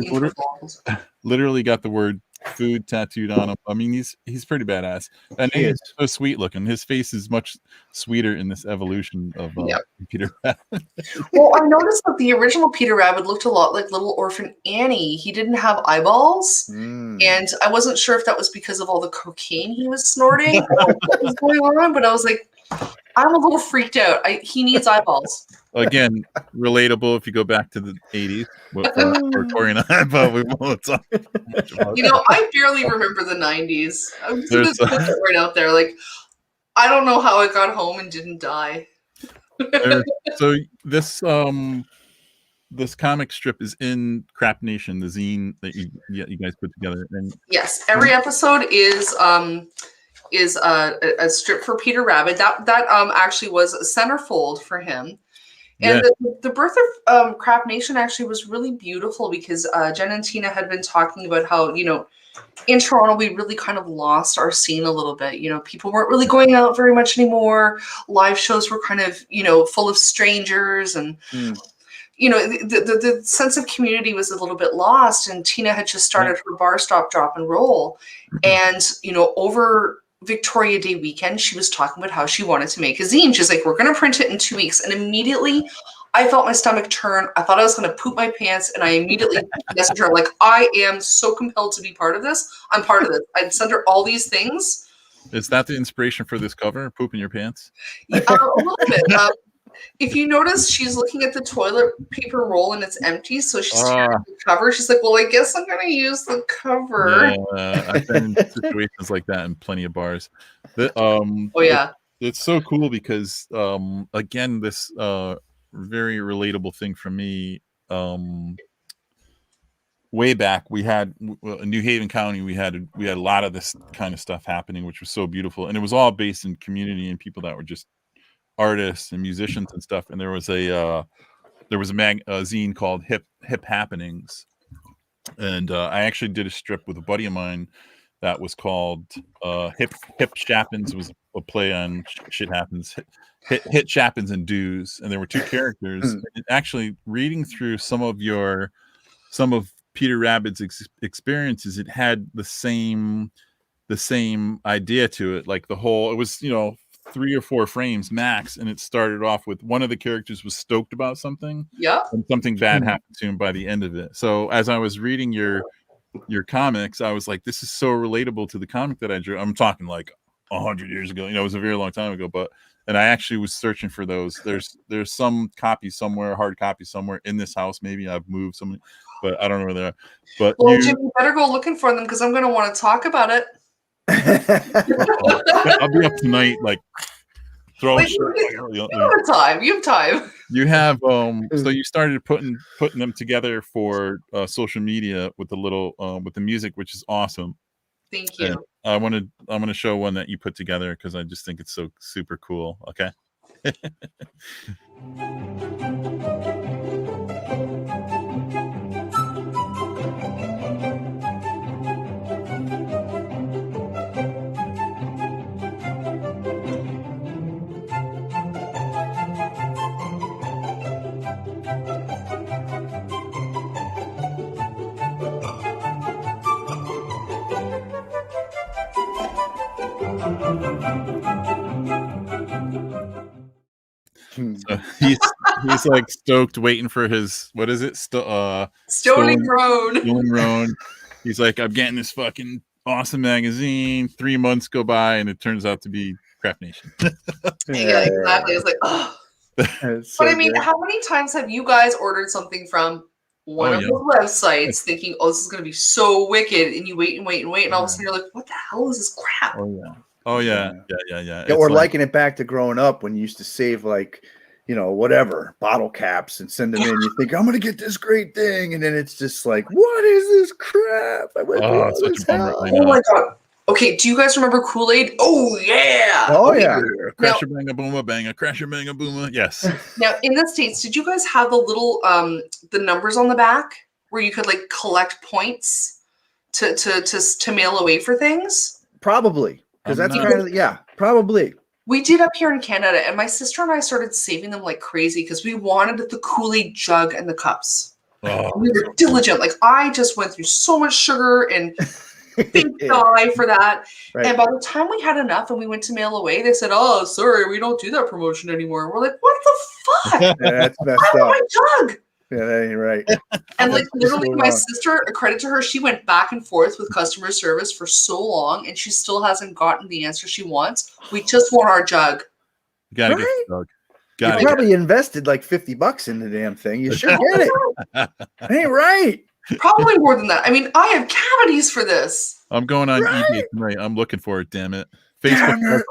falafels. Literally got the word food tattooed on him. I mean, he's pretty badass. And he's so sweet looking. His face is much sweeter in this evolution of Peter Rabbit. Well, I noticed that the original Peter Rabbit looked a lot like Little Orphan Annie. He didn't have eyeballs. And I wasn't sure if that was because of all the cocaine he was snorting or what was going on, but I was like, I'm a little freaked out. He needs eyeballs. Again, relatable if you go back to the 80s. Or Tori and I, but we won't talk much about I barely remember the 90s. I'm just going to put it right out there. Like, I don't know how I got home and didn't die. So this comic strip is in Crap Nation, the zine that you guys put together. And yes, every episode is a strip for Peter Rabbit. That actually was a centerfold for him. And the birth of Crap Nation actually was really beautiful because Jen and Tina had been talking about how, in Toronto, we really kind of lost our scene a little bit. People weren't really going out very much anymore. Live shows were kind of, full of strangers and, the sense of community was a little bit lost. And Tina had just started her bar stop, drop and roll. And, over Victoria Day weekend, she was talking about how she wanted to make a zine. She's like, we're going to print it in 2 weeks. And immediately I felt my stomach turn. I thought I was going to poop my pants. And I immediately messaged her, like, I am so compelled to be part of this. I'm part of this. I'd sent her all these things. Is that the inspiration for this cover? Pooping your pants? A little bit. If you notice, she's looking at the toilet paper roll and it's empty. So she's staring at the cover. She's like, well, I guess I'm going to use the cover. Yeah, I've been in situations like that in plenty of bars. It's so cool because, again, this very relatable thing for me. Way back, we had in New Haven County, we had a lot of this kind of stuff happening, which was so beautiful. And it was all based in community and people that were just artists and musicians and stuff. And there was a zine called Hip Happenings, and I actually did a strip with a buddy of mine that was called Hip Shappens. Was a play on shit happens, hit shappens and do's, and there were two characters. And actually, reading through some of Peter Rabbit's experiences, it had the same idea to it. Like it was 3 or 4 frames max, and it started off with one of the characters was stoked about something, and something bad happened to him by the end of it. So as I was reading your comics, I was like, this is so relatable to the comic that I drew. I'm talking like 100 years ago. It was a very long time ago, and I actually was searching for those. There's some copy somewhere, hard copy somewhere in this house. Maybe I've moved some, but I don't know where they are. But Jim, you better go looking for them because I'm going to want to talk about it. I'll be up tonight, like throw. You have time. You have so you started putting them together for social media with the little with the music, which is awesome. Thank you. And I'm gonna show one that you put together because I just think it's so super cool. Okay. So he's like stoked, waiting for his what is it? Stoning Road. Stoning Road. He's like, I'm getting this fucking awesome magazine. 3 months go by, and it turns out to be Crap Nation. Yeah, exactly. It's like, oh. So but I mean, good. how many times have you guys ordered something from one of those websites thinking, oh, this is going to be so wicked, and you wait and wait and wait, and all of a sudden you're like, what the hell is this crap? Oh yeah. Or liking it back to growing up when you used to save like, whatever bottle caps and send them in. You think I'm gonna get this great thing, and then it's just like, what is this crap? I went through all such this a bummer. hell. Oh my god. Okay, do you guys remember Kool-Aid? Oh yeah. Oh yeah. Crasher banga booma banga, crasher banga booma. Yes. Now in the States, did you guys have the little the numbers on the back where you could like collect points to mail away for things? Probably. Because that's kind of probably. We did up here in Canada, and my sister and I started saving them like crazy because we wanted the Kool-Aid jug and the cups. Oh, we were diligent. Like I just went through so much sugar and big dye for that. Right. And by the time we had enough and we went to mail away, they said, "Oh, sorry, we don't do that promotion anymore." We're like, "What the fuck? Yeah, that's messed I want up. my jug." Yeah, that ain't right. And like literally, my sister, a credit to her, she went back and forth with customer service for so long, and she still hasn't gotten the answer she wants. We just want our jug. You gotta get the jug. You probably invested like $50 in the damn thing. You should get it. Ain't right. Probably more than that. I mean, I have cavities for this. I'm going on eBay tonight. I'm looking for it. Damn it. Facebook.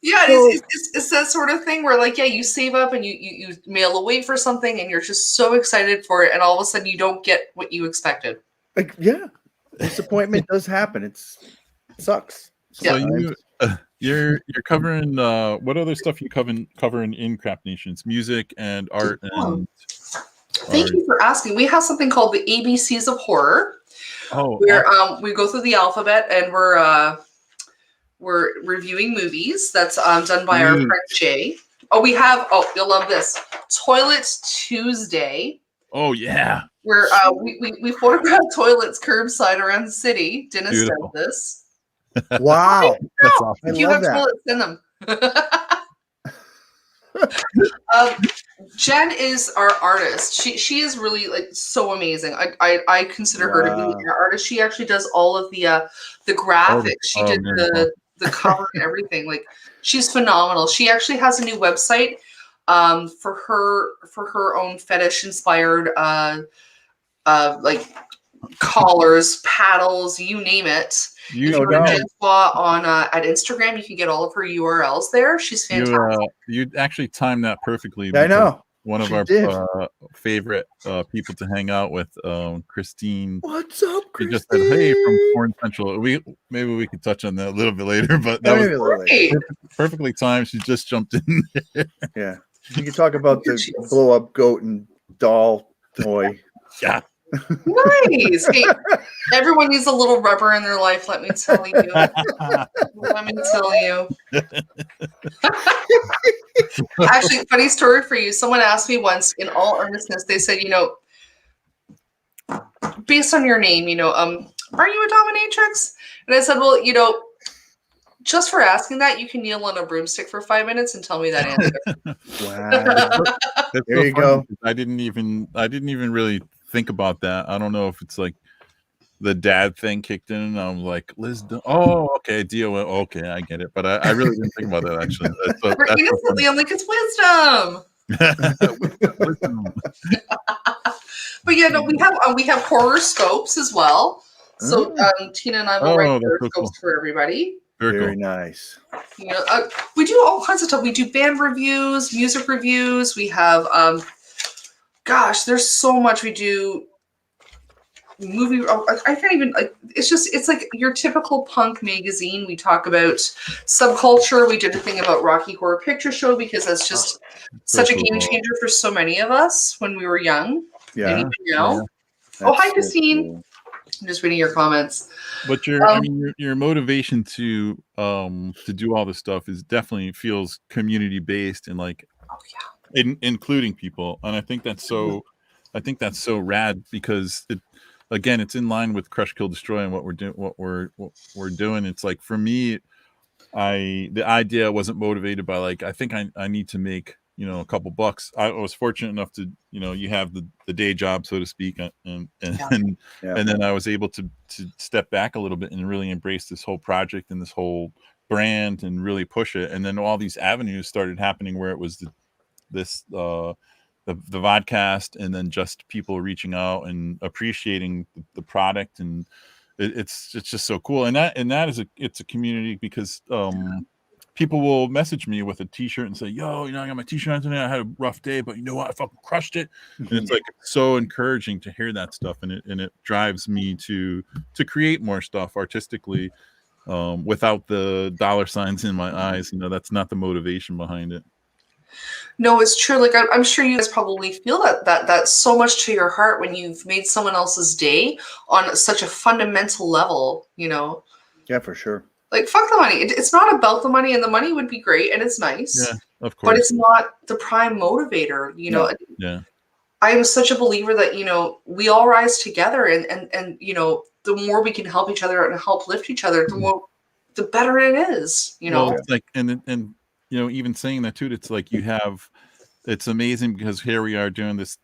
Yeah, it's that sort of thing where, like, you save up and you mail away for something, and you're just so excited for it, and all of a sudden you don't get what you expected. Like, disappointment does happen. It sucks. So you're covering what other stuff you covering in Crap Nations? Music and art and. Thank you for asking. We have something called the ABCs of Horror. Oh, where we go through the alphabet and we're reviewing movies. That's done by our friend Jay. Oh, we have. Oh, you'll love this. Toilet Tuesday. Oh yeah. Where we photograph toilets curbside around the city. Dennis does this. Wow. That's awesome. If you have toilets, send them. Jen is our artist. She is really like so amazing. I consider her to be an artist. She actually does all of the graphics. She did the cover and everything. Like she's phenomenal. She actually has a new website for her own fetish inspired like collars, paddles, you name it. You know, on at Instagram, you can get all of her URLs there. She's fantastic. You actually timed that perfectly. I know. One of our favorite people to hang out with, Christine. What's up, Christine? She just said, "Hey, from Porn Central." Maybe we could touch on that a little bit later, but that was perfectly timed. She just jumped in there. Yeah, you can talk about the blow up goat and doll toy. Yeah. Nice. Hey, everyone needs a little rubber in their life, let me tell you. Let me tell you. Actually, funny story for you. Someone asked me once, in all earnestness, they said, based on your name, are you a dominatrix? And I said, well, just for asking that, you can kneel on a broomstick for 5 minutes and tell me that answer. Wow. There you go. I didn't even really think about that. I don't know if it's like the dad thing kicked in and I was like, Lizzdom. Oh, okay, DOL. Okay, I get it. But I really didn't think about that actually. I'm like, it's wisdom. But we have horror scopes as well. So Tina and I will write horror scopes for everybody. Very nice. We do all kinds of stuff. We do band reviews, music reviews. We have there's so much we do. Movie. I can't even. It's like your typical punk magazine. We talk about subculture. We did a thing about Rocky Horror Picture Show because that's just such a game changer for so many of us when we were young. Yeah. And even now. Oh, hi, Christine. Cool. I'm just reading your comments. But your motivation to do all this stuff is definitely feels community based and like including people, and I think that's so rad because it's in line with Crush Kill Destroy and what we're doing. It's like for me, the idea wasn't motivated by like, I think I need to make, a couple bucks. I was fortunate enough to, you have the day job, so to speak. And then I was able to step back a little bit and really embrace this whole project and this whole brand and really push it. And then all these avenues started happening where it was the vodcast, and then just people reaching out and appreciating the product, and it's just so cool. And that is it's a community, because people will message me with a t-shirt and say, yo, I got my t-shirt on today, I had a rough day, but you know what, I fucking crushed it. And it's like so encouraging to hear that stuff, and it drives me to create more stuff artistically, without the dollar signs in my eyes. That's not the motivation behind it. No, it's true. Like I'm sure you guys probably feel that's so much to your heart when you've made someone else's day on such a fundamental level. Yeah, for sure. Like, fuck the money. It's not about the money, and the money would be great and it's nice. Yeah, of course. But it's not the prime motivator. No. Yeah. I am such a believer that we all rise together, and the more we can help each other and help lift each other, the better it is. Well, it's like, and even saying that too, it's like it's amazing, because here we are doing this,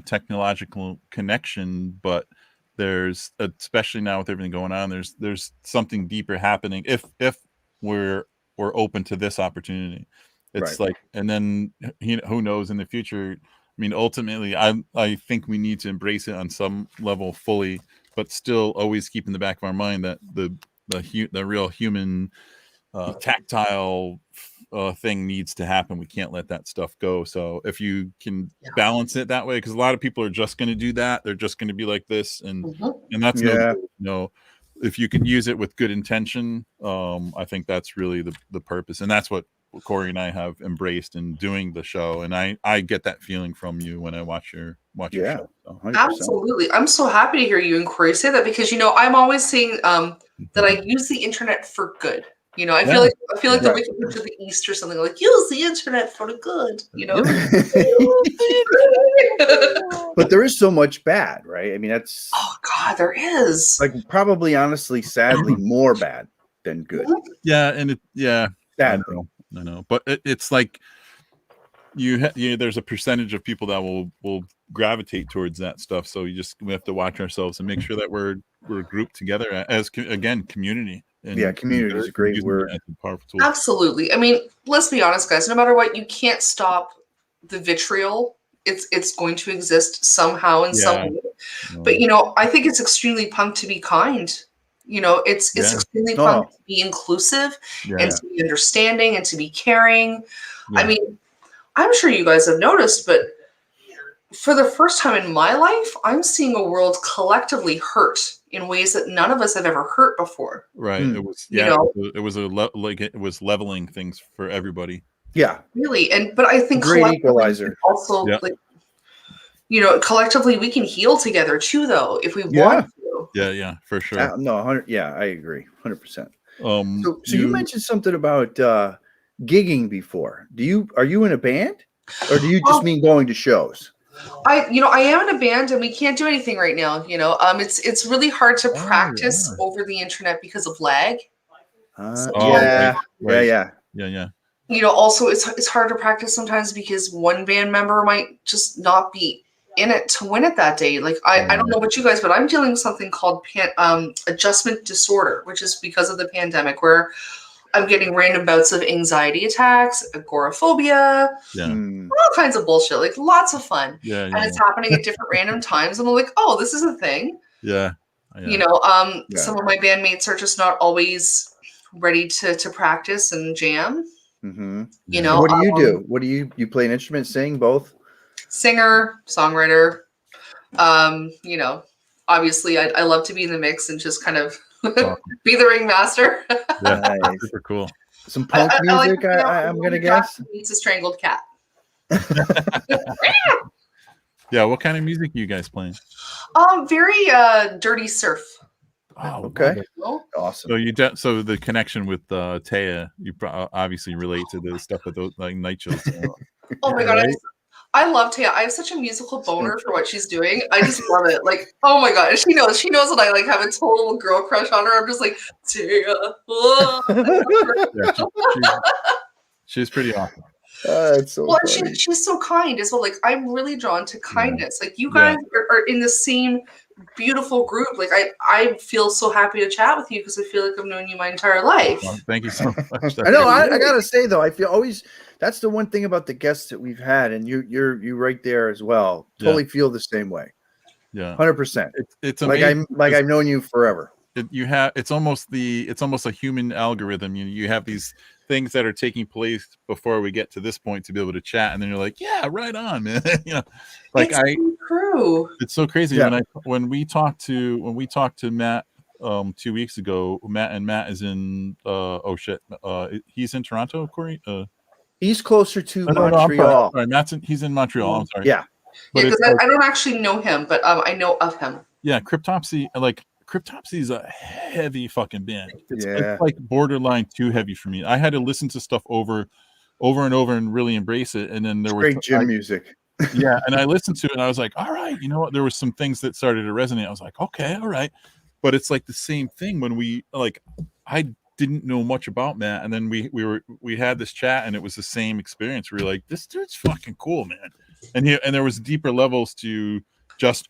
technological connection, but there's, especially now with everything going on, there's something deeper happening if we're open to this opportunity. It's right. Like, and then who knows in the future. I mean, ultimately, I think we need to embrace it on some level fully, but still always keep in the back of our mind that the real human tactile thing needs to happen. We can't let that stuff go. So if you can balance it that way, because a lot of people are just going to do that, they're just going to be like this, and that's no. If you can use it with good intention, I think that's really the purpose, and that's what Corey and I have embraced in doing the show. And I get that feeling from you when I watch your show. So 100%. Absolutely. I'm so happy to hear you and Corey say that, because I'm always saying that I use the internet for good. I feel like the Wicked Witch of the East or something, like, use the internet for the good, But there is so much bad, right? I mean, that's, oh God, there is, like, probably, honestly, sadly, more bad than good. Yeah, and sadly. I know, but it's like there's a percentage of people that will gravitate towards that stuff. So we have to watch ourselves and make sure that we're grouped together as community. And community is a great word. Absolutely. I mean, let's be honest, guys. No matter what, you can't stop the vitriol. It's going to exist somehow in some way. No. But I think it's extremely punk to be kind. It's extremely punk to be inclusive and to be understanding and to be caring. Yeah. I mean, I'm sure you guys have noticed, but for the first time in my life, I'm seeing a world collectively hurt in ways that none of us have ever hurt before. Right. It was, it was leveling things for everybody. Yeah. Really. But I think great equalizer. Also, collectively we can heal together too, though, if we want to. Yeah, for sure. No, 100. Yeah, I agree. 100%. So you mentioned something about gigging before. Are you in a band, or do you just mean going to shows? I am in a band, and we can't do anything right now. It's really hard to practice over the internet because of lag. Yeah. Also it's hard to practice sometimes because one band member might just not be in it to win it that day. Like I don't know about you guys, but I'm dealing with something called adjustment disorder, which is because of the pandemic, where I'm getting random bouts of anxiety attacks, agoraphobia, all kinds of bullshit, like lots of fun. And it's happening at different random times. And I'm like, oh, this is a thing. Yeah. Some of my bandmates are just not always ready to practice and jam. Mm-hmm. What do you do? What do you play an instrument, sing, both? Singer, songwriter. Obviously I love to be in the mix and just kind of be the ringmaster. Nice. Super cool. Some punk music, I'm gonna guess. It's a strangled cat. Yeah, what kind of music are you guys playing? Very dirty surf. Oh, okay. Awesome. So the connection with Taya, you obviously relate to the stuff with those like night shows. Oh my God. I love Taya. I have such a musical boner for what she's doing. I just love it. Like, oh my god, she knows. She knows that I like have a total girl crush on her. I'm just like, Taya. She's pretty awesome. It's so Well, funny. she's so kind as well. Like, I'm really drawn to kindness. Like, you guys are in the same beautiful group. Like, I feel so happy to chat with you because I feel like I've known you my entire life. Well, thank you so much. I know. I gotta say though, I feel always that's the one thing about the guests that we've had, and you're right there as well. Totally feel the same way. Yeah, 100%. It's amazing. I've known you forever. It's almost a human algorithm. You have these things that are taking place before we get to this point to be able to chat, and then you're like, yeah, right on, man. Like it's so true. It's so crazy. Yeah. When we talked to Matt 2 weeks ago, Matt is in he's in Toronto, Corey. He's closer to Montreal. Sorry, he's in Montreal. I'm sorry. Yeah. Because I don't actually know him, but I know of him. Yeah, Cryptopsy is a heavy fucking band. It's like borderline too heavy for me. I had to listen to stuff over and over and really embrace it. And then there was great gym music. Yeah, and I listened to it and I was like, all right, you know what? There were some things that started to resonate. I was like, okay, all right. But it's like the same thing when I didn't know much about Matt, and then we had this chat and it was the same experience. We were like, this dude's fucking cool, man. And there was deeper levels to just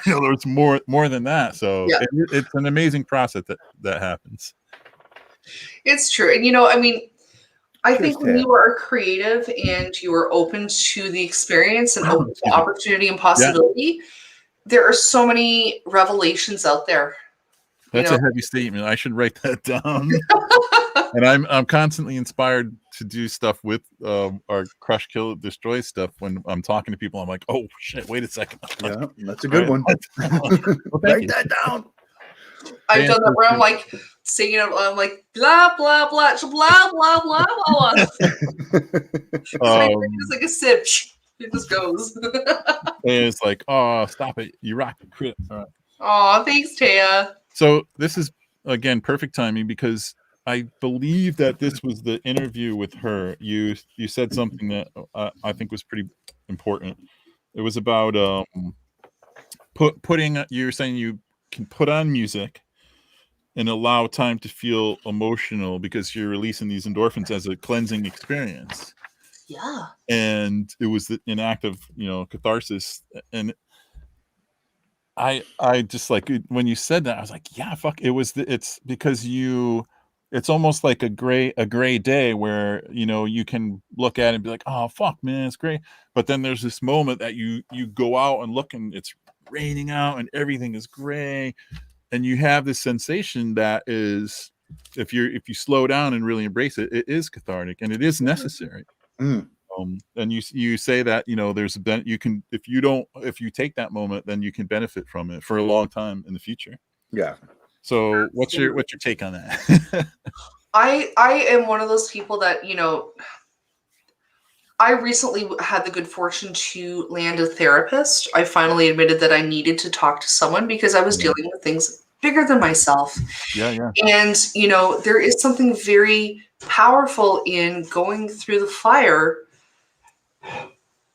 there was more than that. So it's an amazing process that happens. It's true. And I mean, I think when you are creative and you are open to the experience and open to opportunity and possibility, there are so many revelations out there. That's a heavy statement. I should write that down. And I'm constantly inspired to do stuff with our Crush, Kill, Destroy stuff. When I'm talking to people, I'm like, oh shit, wait a second. Yeah, that's a good one. Write that down. I've done that where I'm like singing, I'm like blah blah blah blah blah blah blah. It's like a sip. It just goes. And it's like, oh, stop it! You rock the crit. All right. Oh, thanks, Taya. So this is again perfect timing because I believe that this was the interview with her. You said something that I think was pretty important. It was about putting. You were saying you can put on music and allow time to feel emotional because you're releasing these endorphins as a cleansing experience. Yeah. And it was an act of catharsis. And I just like when you said that, I was like, yeah, fuck. It's because it's almost like a gray day where you can look at it and be like, oh fuck, man, it's great. But then there's this moment that you go out and look and it's raining out and everything is gray, and you have this sensation that is, if you slow down and really embrace it, it is cathartic and it is necessary. And you say that there's you can if you take that moment, then you can benefit from it for a long time in the future. Yeah. So what's your take on that? I am one of those people that I recently had the good fortune to land a therapist. I finally admitted that I needed to talk to someone because I was dealing with things bigger than myself. Yeah. And there is something very powerful in going through the fire,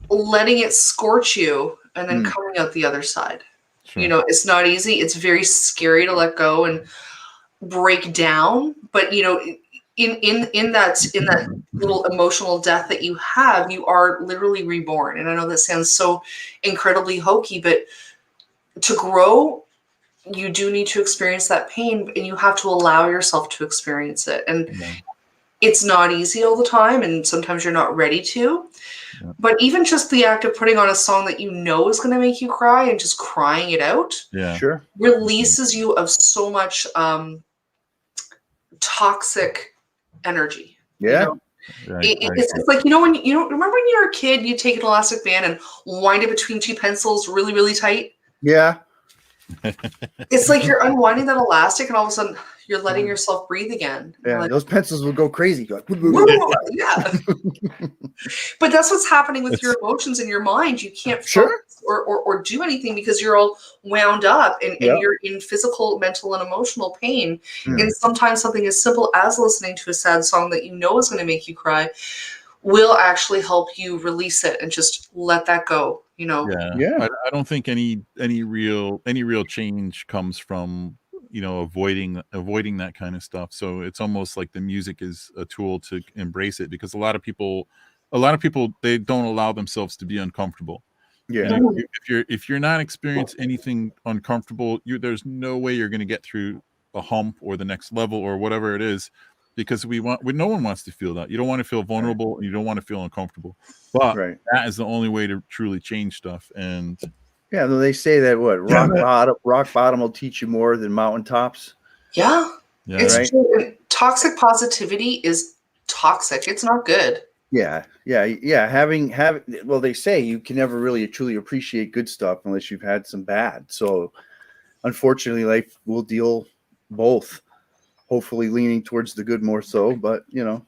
letting it scorch you, and then coming out the other side. Sure. It's not easy. It's very scary to let go and break down. But in that little emotional death that you have, you are literally reborn. And I know that sounds so incredibly hokey, but to grow, you do need to experience that pain, and you have to allow yourself to experience it. And it's not easy all the time, and sometimes you're not ready to. Yeah. But even just the act of putting on a song that is going to make you cry and just crying it out, sure, releases you of so much toxic energy. Yeah. It's like when remember when you were a kid, you take an elastic band and wind it between two pencils really, really tight. Yeah. It's like you're unwinding that elastic, and all of a sudden you're letting yourself breathe again. Yeah, those pencils will go crazy. Yeah. But that's what's happening with your emotions in your mind. You can't focus or do anything because you're all wound up and you're in physical, mental, and emotional pain. And sometimes something as simple as listening to a sad song that is going to make you cry will actually help you release it and just let that go, Yeah. I don't think any real change comes from avoiding that kind of stuff. So it's almost like the music is a tool to embrace it, because a lot of people they don't allow themselves to be uncomfortable. Yeah. And if you're not experiencing anything uncomfortable, there's no way you're going to get through a hump or the next level or whatever it is, because no one wants to feel that. You don't want to feel vulnerable, and you don't want to feel uncomfortable. But Right. that is the only way to truly change stuff. And Yeah, though they say that rock bottom will teach you more than mountaintops. Yeah. It's Right? true. Toxic positivity is toxic. It's not good. Yeah. Well, they say you can never really truly appreciate good stuff unless you've had some bad. So unfortunately, life will deal both. Hopefully leaning towards the good more so, but No,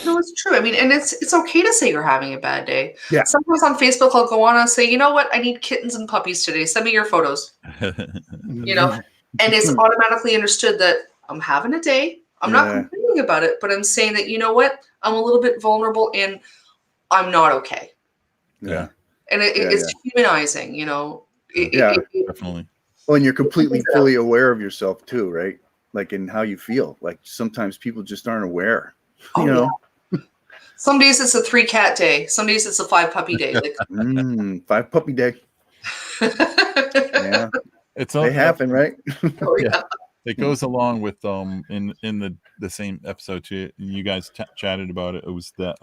it's true. I mean, and it's okay to say you're having a bad day. Yeah. Sometimes on Facebook, I'll go on and say, you know what? I need kittens and puppies today. Send me your photos. And it's automatically understood that I'm having a day. I'm not complaining about it, but I'm saying that, you know what? I'm a little bit vulnerable and I'm not okay. Yeah. And it's humanizing, definitely. Well, and you're completely fully aware of yourself too, right? Like in how you feel. Like sometimes people just aren't aware. Yeah. Some days it's a 3-cat day. Some days it's a 5-puppy day. Like 5-puppy day. Yeah. They happen, right? Oh, yeah. It goes along with in the same episode too. You guys chatted about it. It was that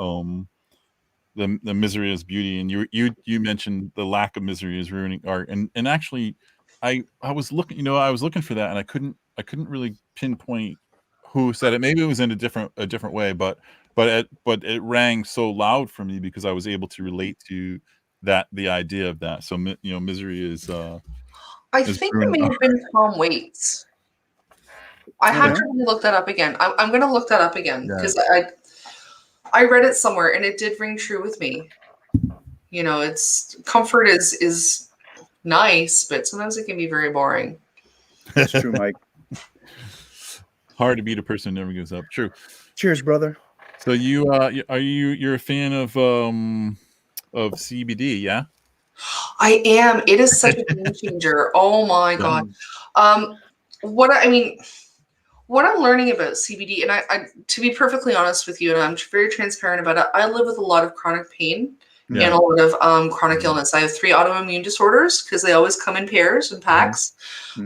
the misery is beauty, and you mentioned the lack of misery is ruining art. And actually, I was looking for that, and I couldn't really pinpoint who said it. Maybe it was in a different way, but it rang so loud for me because I was able to relate to the idea of that. So misery is. I think it may have been Tom Waits. I have to really look that up again. I'm going to look that up again because I read it somewhere and it did ring true with me. It's comfort is nice, but sometimes it can be very boring. That's true, Mike. Hard to beat a person who never gives up. True. Cheers, brother. So you're a fan of CBD, yeah? I am. It is such a game changer. Oh my God. What I'm learning about CBD, and I to be perfectly honest with you, and I'm very transparent about it, I live with a lot of chronic pain and a lot of chronic illness. I have 3 autoimmune disorders because they always come in pairs and packs.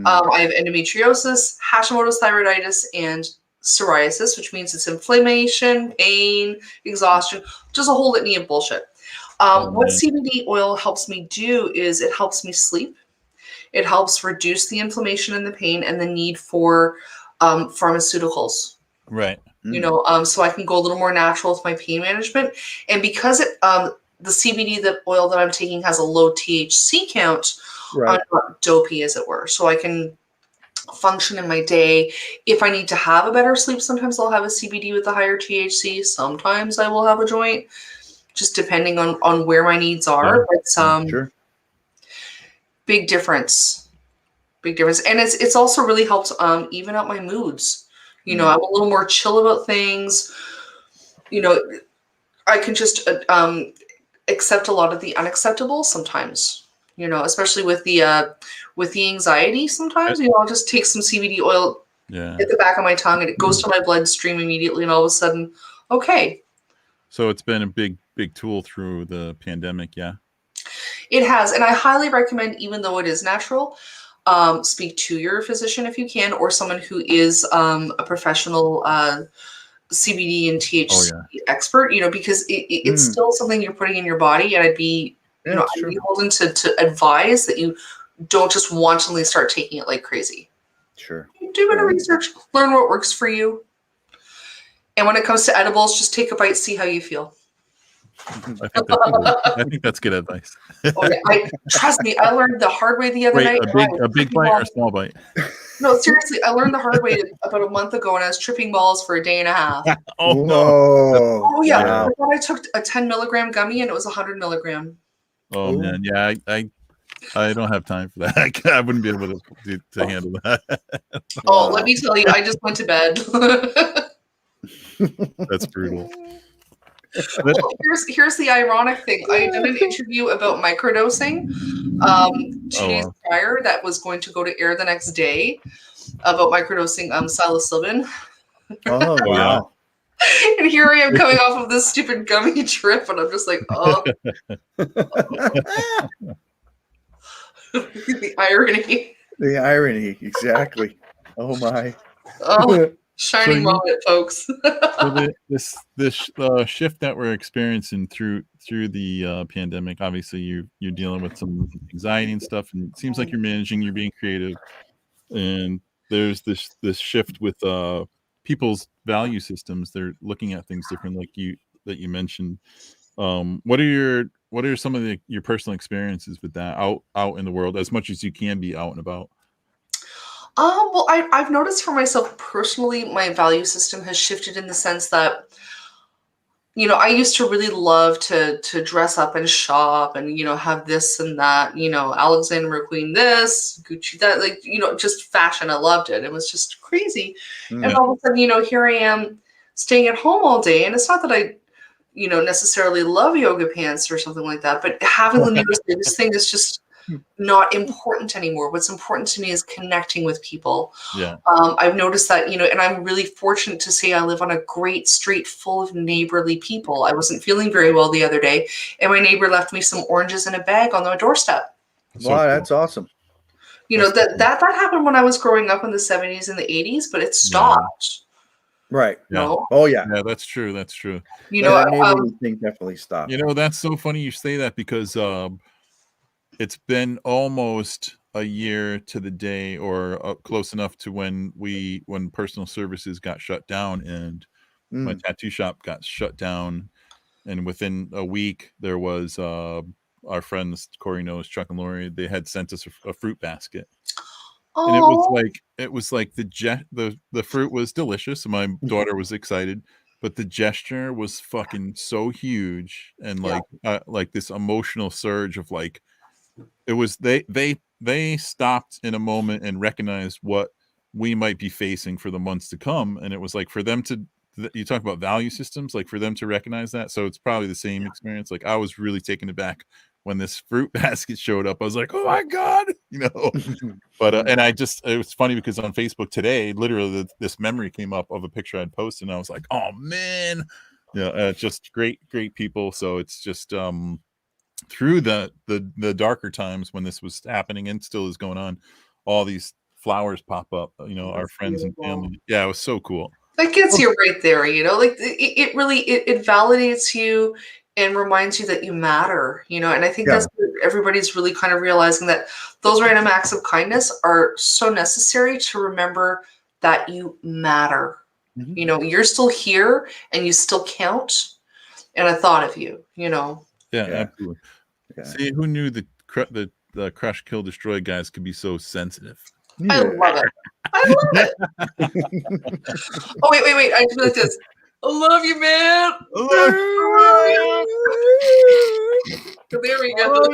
I have endometriosis, Hashimoto's thyroiditis, and psoriasis, which means it's inflammation, pain, exhaustion, just a whole litany of bullshit. What CBD oil helps me do is it helps me sleep. It helps reduce the inflammation and the pain and the need for pharmaceuticals. Right. So I can go a little more natural with my pain management. And because the CBD oil that I'm taking has a low THC count, I'm not dopey, as it were. So I can function in my day. If I need to have a better sleep, sometimes I'll have a CBD with a higher THC. Sometimes I will have a joint, just depending on where my needs are. But big difference. And it's also really helped even out my moods. I'm a little more chill about things. I can just accept a lot of the unacceptable sometimes. Especially with the anxiety. Sometimes I'll just take some CBD oil, hit the back of my tongue, and it goes to my bloodstream immediately, and all of a sudden, okay. So it's been a big tool through the pandemic, yeah. It has, and I highly recommend, even though it is natural, speak to your physician if you can, or someone who is a professional CBD and THC expert. Because it's still something you're putting in your body, and I'd be beholden to advise that you don't just wantonly start taking it like crazy. Sure. Do a bit of research, learn what works for you, and when it comes to edibles, just take a bite, see how you feel. I think that's good advice. Trust me, I learned the hard way the other night. A big bite or a small bite? No, seriously, I learned the hard way about a month ago, and I was tripping balls for a day and a half. Oh no! Oh yeah, I thought I took a 10 milligram gummy, and it was 100 milligram. Oh man, yeah, I don't have time for that. I wouldn't be able to handle that. Let me tell you, I just went to bed. That's brutal. Well, here's the ironic thing. I did an interview about microdosing 2 days wow. prior that was going to go to air the next day about microdosing psilocybin. Oh Oh, yeah. wow. And here I am coming off of this stupid gummy trip, and I'm just like, oh, the irony. The irony, exactly. Oh my. Oh, shining you- moment, folks. So this shift that we're experiencing through the pandemic, obviously you're dealing with some anxiety and stuff, and it seems like you're managing, you're being creative, and there's this shift with people's value systems. They're looking at things different, like you mentioned. What are some of your personal experiences with that out in the world, as much as you can be out and about? Well, I've noticed for myself personally, my value system has shifted in the sense that, I used to really love to dress up and shop and, have this and that, Alexander McQueen this, Gucci that, like, just fashion. I loved it. It was just crazy. And Mm. all of a sudden, here I am staying at home all day. And it's not that I, necessarily love yoga pants or something like that, but having the newest thing is just not important anymore. What's important to me is connecting with people. Yeah. I've noticed that, and I'm really fortunate to say I live on a great street full of neighborly people. I wasn't feeling very well the other day, and my neighbor left me some oranges in a bag on my doorstep. So Wow, cool. that's awesome. That happened when I was growing up in the 70s and the 80s, but it stopped. Right. Yeah. No, Oh yeah. Yeah, that's true. That's true. That neighborly thing definitely stopped. That's so funny you say that, because it's been almost a year to the day, or close enough to when personal services got shut down, and my tattoo shop got shut down, and within a week there was our friends Corey knows, Chuck and Lori, they had sent us a fruit basket. And it was like the fruit was delicious, and my daughter was excited, but the gesture was fucking so huge, and like this emotional surge of like, it was they stopped in a moment and recognized what we might be facing for the months to come, and it was like for them to, you talk about value systems, like for them to recognize that. So it's probably the same experience. Like I was really taken aback when this fruit basket showed up. I was like, oh my god, but and it was funny because on Facebook today, literally this memory came up of a picture I'd posted, and I was like, oh man, just great people. So it's just through the darker times when this was happening and still is going on, all these flowers pop up, our friends and family. Yeah, it was so cool. That gets you right there, like it really it validates you and reminds you that you matter, and I think that's what everybody's really kind of realizing, that those random acts of kindness are so necessary to remember that you matter. Mm-hmm. You're still here and you still count, and I thought of you. Yeah, absolutely. Yeah. See, who knew the Crush, Kill, Destroy guys could be so sensitive? Yeah. I love it. Oh, wait. I just like this. I love you, man. There we go.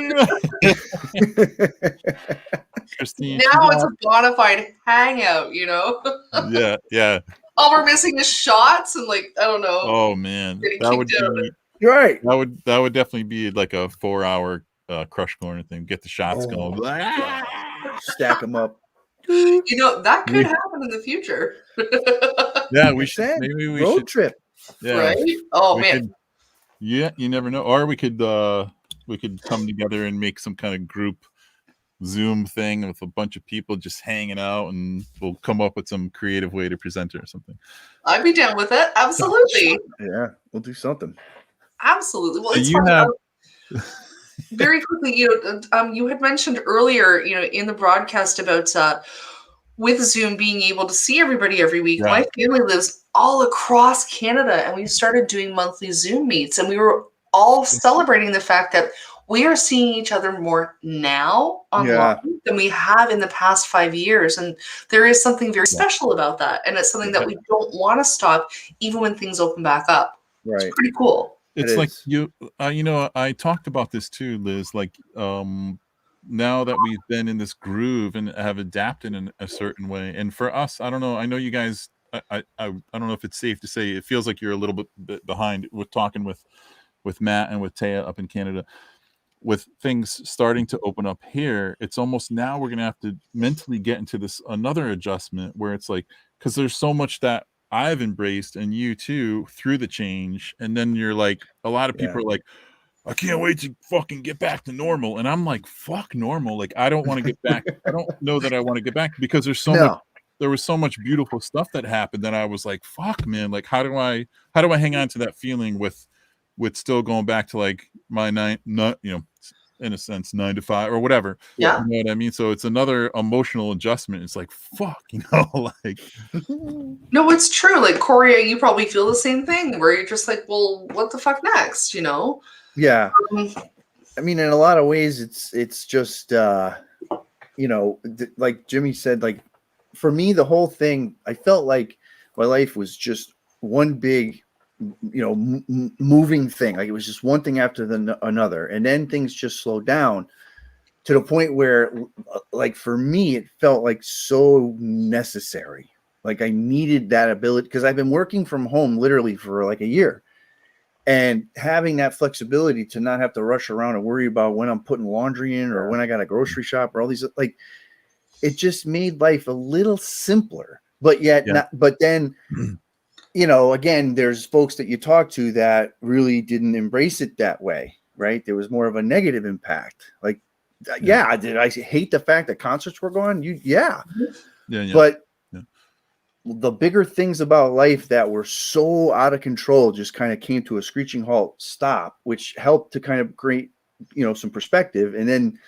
Christine, now it's a bona fide hangout, Yeah. All we're missing is shots and, like, I don't know. Oh man, that would be right. That would definitely be like a 4-hour Crush corner thing. Get the shots going. Stack them up. That could happen in the future. Yeah, we should. Maybe we road should trip. Yeah. Right? Oh man. You never know. Or we could come together and make some kind of group Zoom thing with a bunch of people just hanging out, and we'll come up with some creative way to present it or something. I'd be down with it. Absolutely. Yeah, we'll do something. Absolutely. Well, it's fun. Very quickly, you had mentioned earlier, in the broadcast about with Zoom being able to see everybody every week. Yeah. My family lives all across Canada, and we started doing monthly Zoom meets, and we were all celebrating the fact that we are seeing each other more now online than we have in the past 5 years. And there is something very special about that. And it's something that we don't want to stop even when things open back up. Right. It's pretty cool. It's like I talked about this too, Liz, like now that we've been in this groove and have adapted in a certain way. And for us, I don't know, I know you guys I don't know if it's safe to say it feels like you're a little bit behind with talking with Matt and with Taya up in Canada. With things starting to open up here, it's almost now we're going to have to mentally get into this another adjustment where it's like, because there's so much that I've embraced and you too through the change. And then you're like, a lot of people are like, I can't wait to fucking get back to normal. And I'm like, fuck normal. Like, I don't want to get back. I don't know that I want to get back because there's so much, there was so much beautiful stuff that happened that I was like, fuck man. Like, how do I hang on to that feeling with still going back to like my in a sense 9 to 5 or whatever. Yeah. You know what I mean? So it's another emotional adjustment. It's like, fuck, like. No, it's true. Like Corey, you probably feel the same thing where you're just like, well, what the fuck next? Yeah. I mean, in a lot of ways, it's just, like Jimmy said, like for me, the whole thing, I felt like my life was just one big, moving thing. Like it was just one thing after another. And then things just slowed down to the point where, like, for me, it felt like so necessary. Like I needed that ability because I've been working from home literally for like a year. And having that flexibility to not have to rush around and worry about when I'm putting laundry in or when I got a grocery shop or all these, like, it just made life a little simpler, but yet not, but then, again, there's folks that you talk to that really didn't embrace it that way, right? There was more of a negative impact. Like, did I hate the fact that concerts were gone? But the bigger things about life that were so out of control just kind of came to a screeching halt stop, which helped to kind of create, some perspective. And then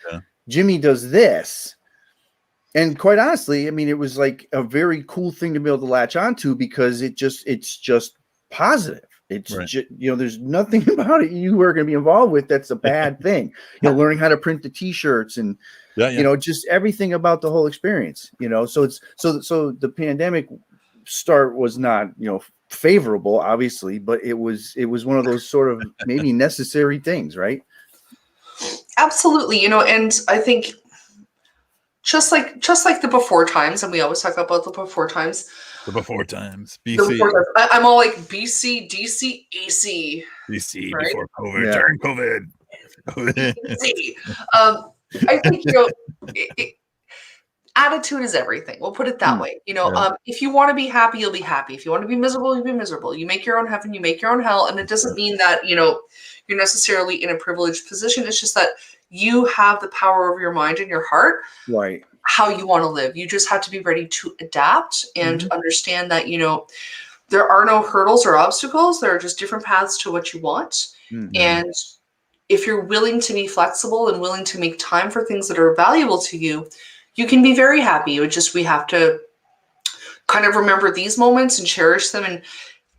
Jimmy does this. And quite honestly, I mean, it was like a very cool thing to be able to latch onto because it's just positive. It's just, there's nothing about it you are going to be involved with that's a bad thing. Learning how to print the t-shirts and just everything about the whole experience. So it's so the pandemic start was not favorable, obviously, but it was one of those sort of maybe necessary things, right? Absolutely, and I think just like the before times, and we always talk about the before times. The before times, BC. I'm all like BC, DC, AC. BC right? Before COVID, during COVID. BC. I think attitude is everything. We'll put it that way. If you want to be happy, you'll be happy. If you want to be miserable, you'll be miserable. You make your own heaven, you make your own hell, and it doesn't mean that you're necessarily in a privileged position. It's just that you have the power over your mind and your heart, right? How you want to live. You just have to be ready to adapt and understand that there are no hurdles or obstacles. There are just different paths to what you want, and if you're willing to be flexible and willing to make time for things that are valuable to you, you can be very happy. We have to kind of remember these moments and cherish them and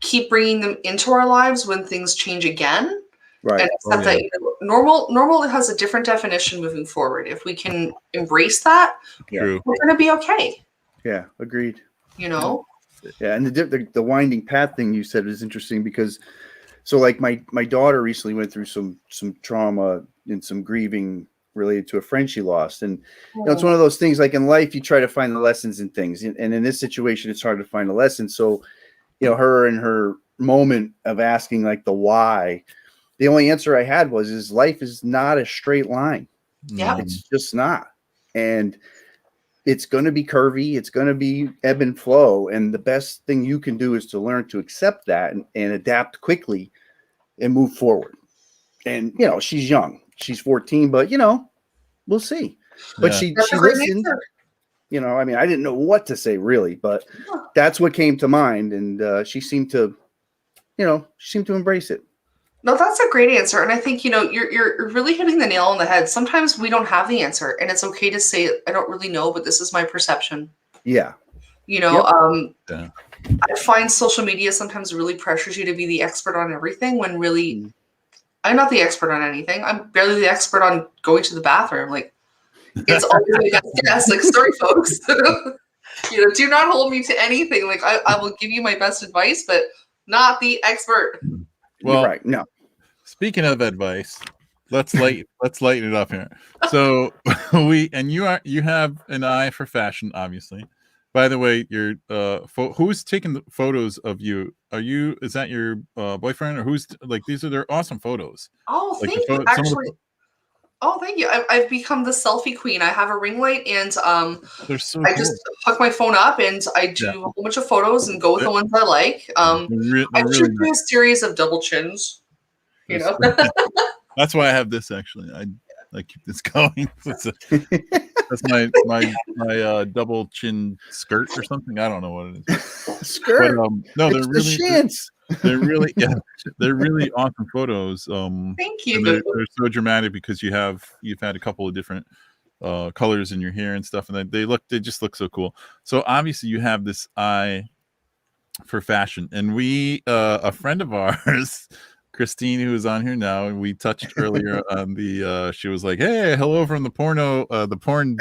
keep bringing them into our lives when things change again. Right. And accept that normal has a different definition moving forward. If we can embrace that, we're going to be okay. Yeah, agreed. Yeah, and the winding path thing you said is interesting because, so like my daughter recently went through some trauma and some grieving related to a friend she lost, and it's one of those things. Like in life, you try to find the lessons in things, and in this situation, it's hard to find a lesson. So, her and her moment of asking like the why. The only answer I had is life is not a straight line. Yeah. It's just not. And it's going to be curvy. It's going to be ebb and flow. And the best thing you can do is to learn to accept that and adapt quickly and move forward. And, she's young. She's 14, but, we'll see. But she listened. I mean, I didn't know what to say really, but that's what came to mind. And she seemed to embrace it. No, that's a great answer. And I think, you're really hitting the nail on the head. Sometimes we don't have the answer, and it's okay to say, I don't really know, but this is my perception. Yeah. I find social media sometimes really pressures you to be the expert on everything when really I'm not the expert on anything. I'm barely the expert on going to the bathroom. Like, it's always my best guess. Like, sorry, folks. Do not hold me to anything. Like, I will give you my best advice, but not the expert. Well, right. No. Speaking of advice, let's lighten it up here. So you have an eye for fashion, obviously. By the way, your who's taking the photos of you? Is that your boyfriend, or who's like these are their awesome photos? Oh, Like thank you. Actually, oh, thank you. I've become the selfie queen. I have a ring light, and they're so I cool. just hook my phone up and I do a whole bunch of photos and go with the ones I like. I They're should really do a series of double chins. You know, that's why I have this. Actually, I keep this going. That's my double chin skirt or something. I don't know what it is. Skirt. But, no, It's the shins. they're really they're really awesome photos. thank you. And they're so dramatic because you've had a couple of different colors in your hair and stuff, and they just look so cool. So obviously you have this eye for fashion, and we a friend of ours, Christine, who is on here now, and we touched earlier on the she was like, hey, hello from the porn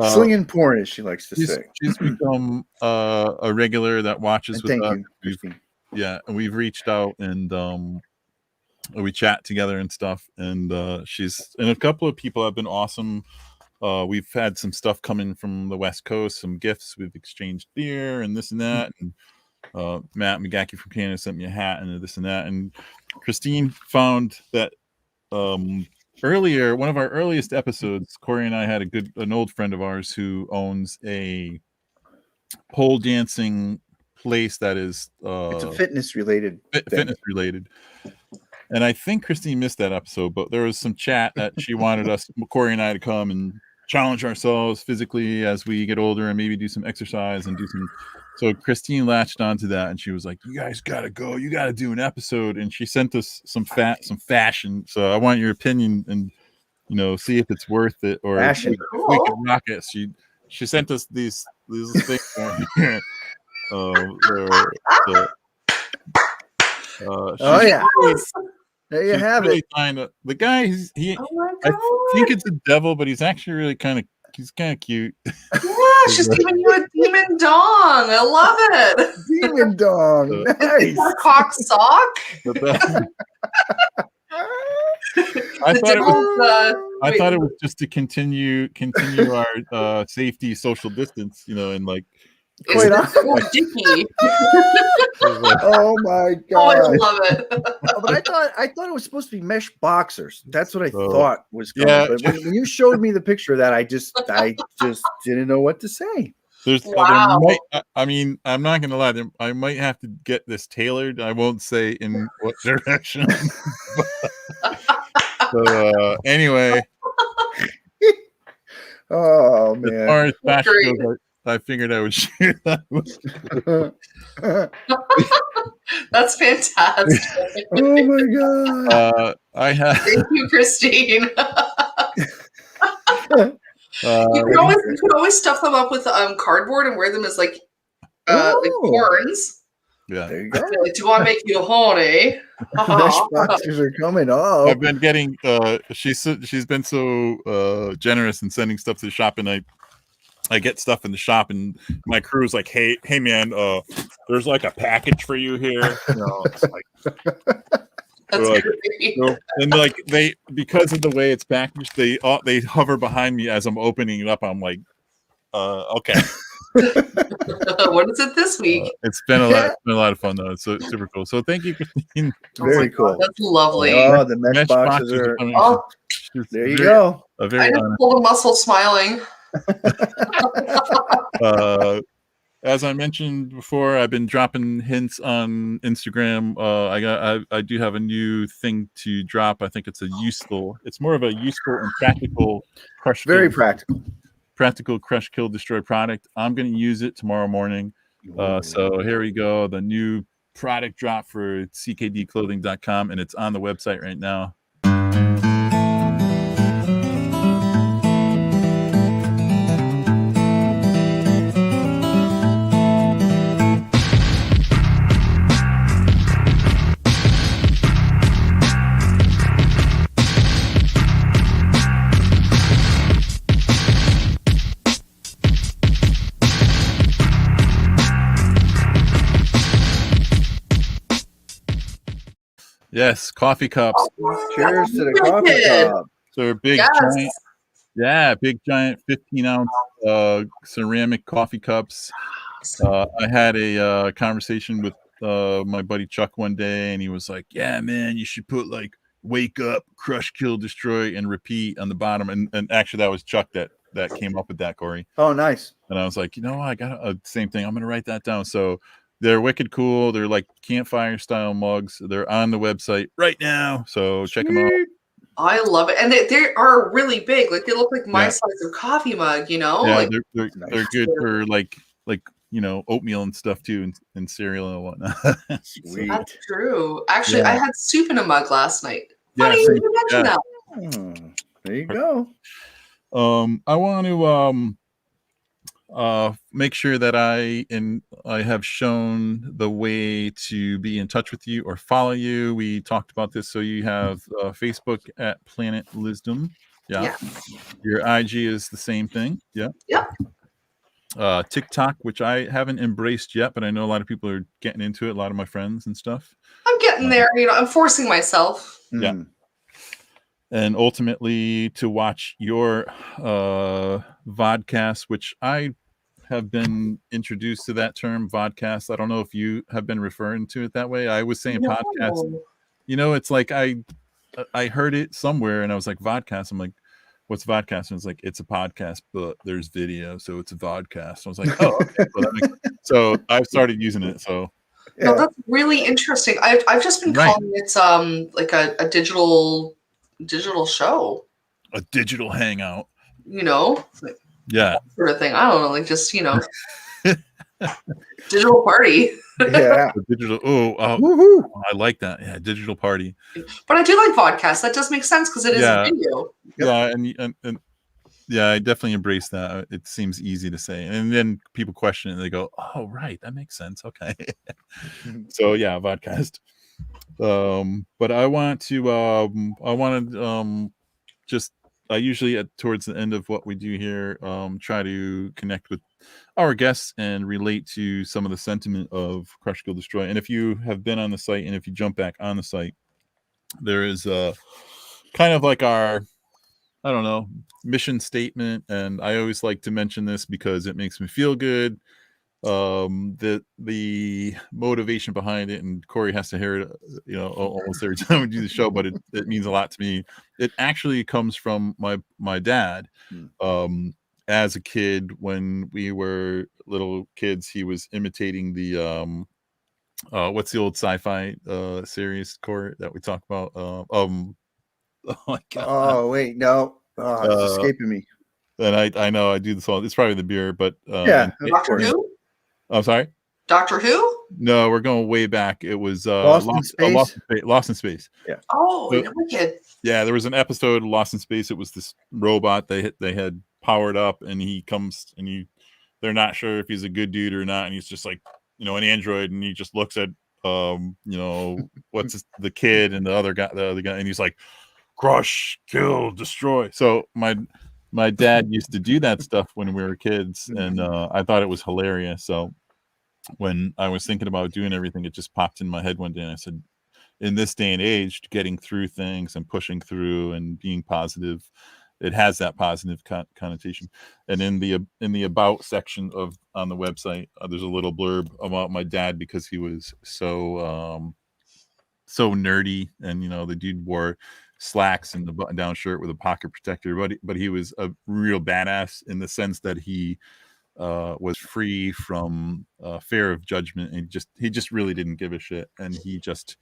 slinging porn, as she likes to say. She's become a regular that watches with Thank us. you, Christine. Yeah, and we've reached out, and we chat together and stuff, and a couple of people have been awesome. We've had some stuff coming from the West Coast, some gifts. We've exchanged beer and this and that, and Matt McGacky from Canada sent me a hat and this and that, and Christine found that earlier, one of our earliest episodes, Corey and I had an old friend of ours who owns a pole dancing place that is it's a fitness related and I think Christine missed that episode, but there was some chat that she wanted us, Corey and I, to come and challenge ourselves physically as we get older and maybe do some exercise and so Christine latched onto that, and she was like, you guys gotta go, you gotta do an episode, and she sent us some fashion. So I want your opinion and see if it's worth it, or fashion. We can rock it. She sent us these things. Oh yeah, there you have really it. The guy, I think it's a devil, but he's actually really kind of cute. Yeah, she's giving you a demon dong. I love it. Demon dong. Nice. A cock sock. I thought it was just to continue our safety, social distance, and like. Quite Dicky. Oh my god! Oh, I love it. But I thought it was supposed to be mesh boxers. That's what I thought was coming. Yeah. But when you showed me the picture of that, I just didn't know what to say. Wow. I'm not gonna lie. I might have to get this tailored. I won't say in what direction. So anyway. Oh man! As far as fashion goes, I figured I would share that with you. That's fantastic. Oh my god! Thank you, Christine. You could always stuff them up with cardboard and wear them as like horns. Yeah, there you go. Like, do I make you horny? Mesh boxers are coming up. I've been getting. She's been so generous in sending stuff to the shop, and I get stuff in the shop, and my crew is like, hey man, there's like a package for you here. It's like, that's like, great. and like because of the way it's packaged, they hover behind me as I'm opening it up. I'm like, okay. What is it this week? It's been a lot of fun though. It's so super cool. So thank you, Christine. Very cool. That's lovely. Oh, the mesh boxes are. There you go. I just pulled a muscle smiling. As I mentioned before, I've been dropping hints on Instagram. I do have a new thing to drop. I think it's more of a useful and practical crush. Very practical crush, kill, destroy product. I'm going to use it tomorrow morning. So here we go. The new product drop for ckdclothing.com, and it's on the website right now. Yes, coffee cups. Cheers to the coffee cup. So they're big, yes. giant. Yeah, big giant 15-ounce ceramic coffee cups. I had a conversation with my buddy Chuck one day, and he was like, "Yeah, man, you should put like wake up, crush, kill, destroy, and repeat on the bottom." And actually, that was Chuck that came up with that, Corey. Oh, nice. And I was like, I got a same thing. I'm gonna write that down. So they're wicked cool. They're like campfire style mugs. They're on the website right now. So check them out. I love it, and they are really big. Like they look like my Yeah. size of coffee mug. You know, Yeah, like they're nice. good for like oatmeal and stuff too, and cereal and whatnot. Sweet. that's true. Actually, Yeah. I had soup in a mug last night. Yeah, Funny same. you mentioned Yeah. that. There you go. I want to make sure that I have shown the way to be in touch with you or follow you. We talked about this. So you have Facebook at Planet Lizzdom. Yeah. Yes. Your IG is the same thing. Yeah. Yep. TikTok, which I haven't embraced yet, but I know a lot of people are getting into it. A lot of my friends and stuff. I'm getting there. You know, I'm forcing myself. Yeah. And ultimately to watch your vodcast, which I have been introduced to that term, vodcast. I don't know if you have been referring to it that way. I was saying podcast. It's like I heard it somewhere and I was like, vodcast. I'm like, what's vodcast? And it's like, it's a podcast, but there's video, so it's a vodcast. I was like, oh, okay. So I've started using it. So no, that's really interesting. I've just been calling it like a digital show, a digital hangout. Like, yeah, sort of thing. I don't know, like just digital party. Yeah, digital. I like that. Yeah, digital party. But I do like vodcast. That does make sense because it is a video. Yeah, and yeah, I definitely embrace that. It seems easy to say, and then people question it. And they go, "Oh, right, that makes sense." Okay, so yeah, vodcast. But I want to just I usually towards the end of what we do here try to connect with our guests and relate to some of the sentiment of Crush, Kill, Destroy. And if you have been on the site and if you jump back on the site, there is kind of like our, I don't know, mission statement. And I always like to mention this because it makes me feel good. The motivation behind it, and Corey has to hear it almost every time we do the show, but it means a lot to me. It actually comes from my dad. As a kid, when we were little kids, he was imitating the what's the old sci-fi series, Corey, that we talk about? Oh my god. Oh wait, no. It's escaping me. And I know I do this all. It's probably the beer, but yeah. Doctor Who? I'm sorry? Doctor Who? No, we're going way back. It was Lost in Space. Lost in Space. Yeah. Oh, wicked. Yeah, there was an episode of Lost in Space. It was this robot they had powered up, and he comes and they're not sure if he's a good dude or not, and he's just like, an android, and he just looks at what's the kid and the other guy, and he's like, crush, kill, destroy. So my dad used to do that stuff when we were kids, and I thought it was hilarious. So when I was thinking about doing everything, it just popped in my head one day, and I said, in this day and age, getting through things and pushing through and being positive, it has that positive connotation. And in the about section on the website, there's a little blurb about my dad because he was so nerdy, and the dude wore slacks and the button-down shirt with a pocket protector, but he was a real badass in the sense that he was free from fear of judgment, and he just really didn't give a shit, and he just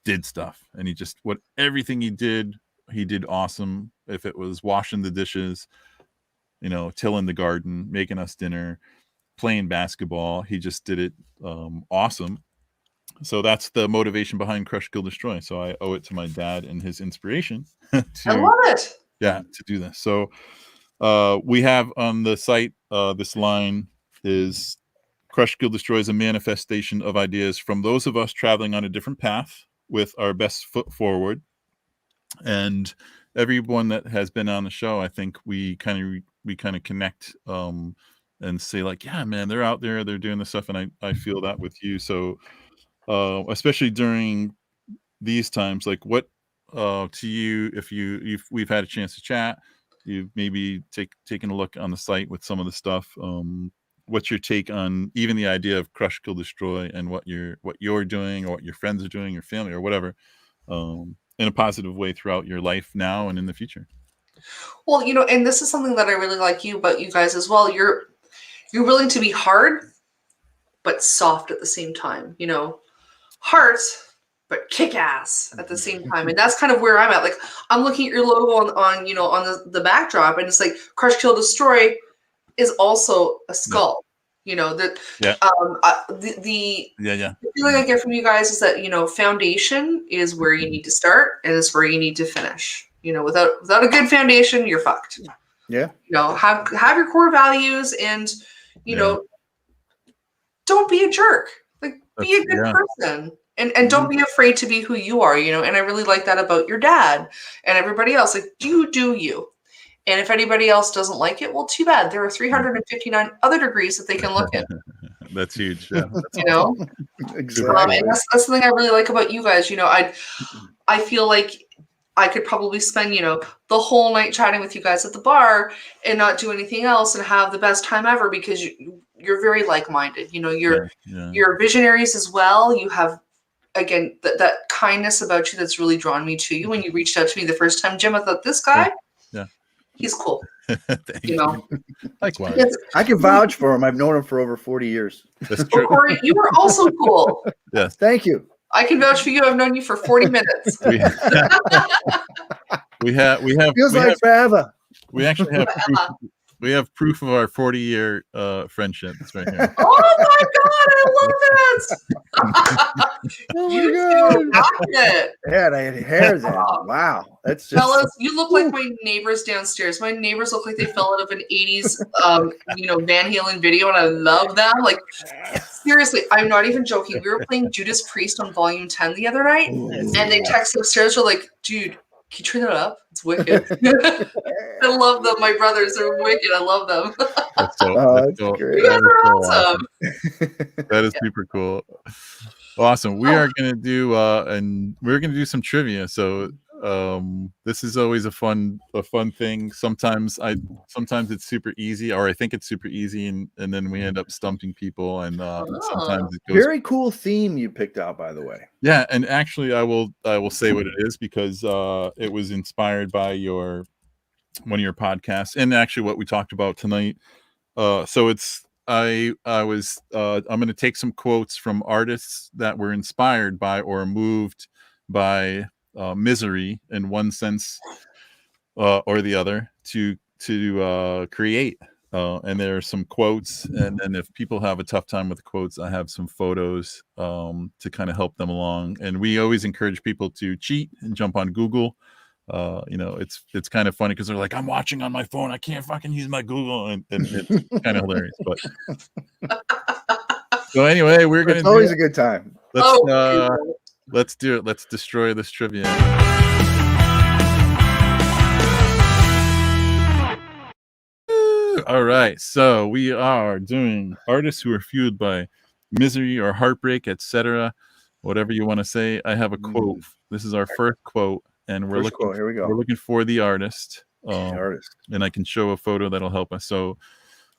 did stuff, and everything he did awesome. If it was washing the dishes, tilling the garden, making us dinner, playing basketball, he just did it awesome. So that's the motivation behind Crush, Kill, Destroy. So I owe it to my dad and his inspiration I love it. Yeah, to do this. So we have on the site, this line is, Crush, Kill, Destroy is a manifestation of ideas from those of us traveling on a different path with our best foot forward. And everyone that has been on the show, I think we kind of connect and say like, yeah, man, they're out there, they're doing this stuff. And I feel that with you. So especially during these times, like what to you, if we've had a chance to chat, you've maybe taken a look on the site with some of the stuff. What's your take on even the idea of crush, kill, destroy, and what you're doing, or what your friends are doing, your family, or whatever, in a positive way throughout your life now and in the future? Well, and this is something that I really like about you guys as well. You're willing to be hard, but soft at the same time. Heart, but kick ass at the same time. And that's kind of where I'm at. Like, I'm looking at your logo on the backdrop, and it's like crush, kill, destroy is also a skull. The feeling I get from you guys is that foundation is where you need to start, and it's where you need to finish. Without a good foundation, you're fucked. Yeah. Have your core values, and don't be a jerk. Like, be a good person, and don't be afraid to be who you are. And I really like that about your dad and everybody else. Like, you do you. And if anybody else doesn't like it, well, too bad. There are 359 other degrees that they can look at. That's huge. Yeah. Exactly. And that's something I really like about you guys. I feel like I could probably spend, the whole night chatting with you guys at the bar and not do anything else and have the best time ever, because you're very like-minded. You're visionaries as well. You have, again, that kindness about you that's really drawn me to you. When you reached out to me the first time, Jim, I thought, this guy, he's cool. Thank you. Likewise. I can vouch for him. I've known him for over 40 years. That's true. Corey, you are also cool. Yes. Thank you. I can vouch for you. I've known you for 40 minutes. We have forever. We actually have proof. We have proof of our 40-year friendship. It's right here. Oh my God, I love it. Oh You my God. it. Yeah, I had hair then. Wow. That's just Fellas, you look like my neighbors downstairs. My neighbors look like they fell out of an 80s Van Halen video, and I love them. Like, seriously, I'm not even joking. We were playing Judas Priest on Volume 10 the other night, and they texted upstairs, were like, dude, can you turn that up? It's wicked. I love them. My brothers are wicked. I love them. That's great. You guys are awesome. That is super cool. Awesome. We are gonna do some trivia. So this is always a fun thing. Sometimes it's super easy, or I think it's super easy, and then we end up stumping people, and sometimes it goes. Very cool theme you picked out, by the way. Yeah, and actually I will say what it is, because it was inspired by one of your podcasts, and actually what we talked about tonight. So it's I'm going to take some quotes from artists that were inspired by or moved by misery in one sense or the other to create. And there are some quotes, and then if people have a tough time with the quotes, I have some photos to kind of help them along. And we always encourage people to cheat and jump on Google. It's kind of funny because they're like, I'm watching on my phone, I can't fucking use my Google, and it's kind of hilarious. But so anyway, It's always a good time. Let's do it. Let's destroy this trivia. All right, so we are doing artists who are fueled by misery or heartbreak, etc. Whatever you want to say. I have a quote. This is our first quote, and we're looking. Here we go. We're looking for the artist. And I can show a photo that'll help us. So,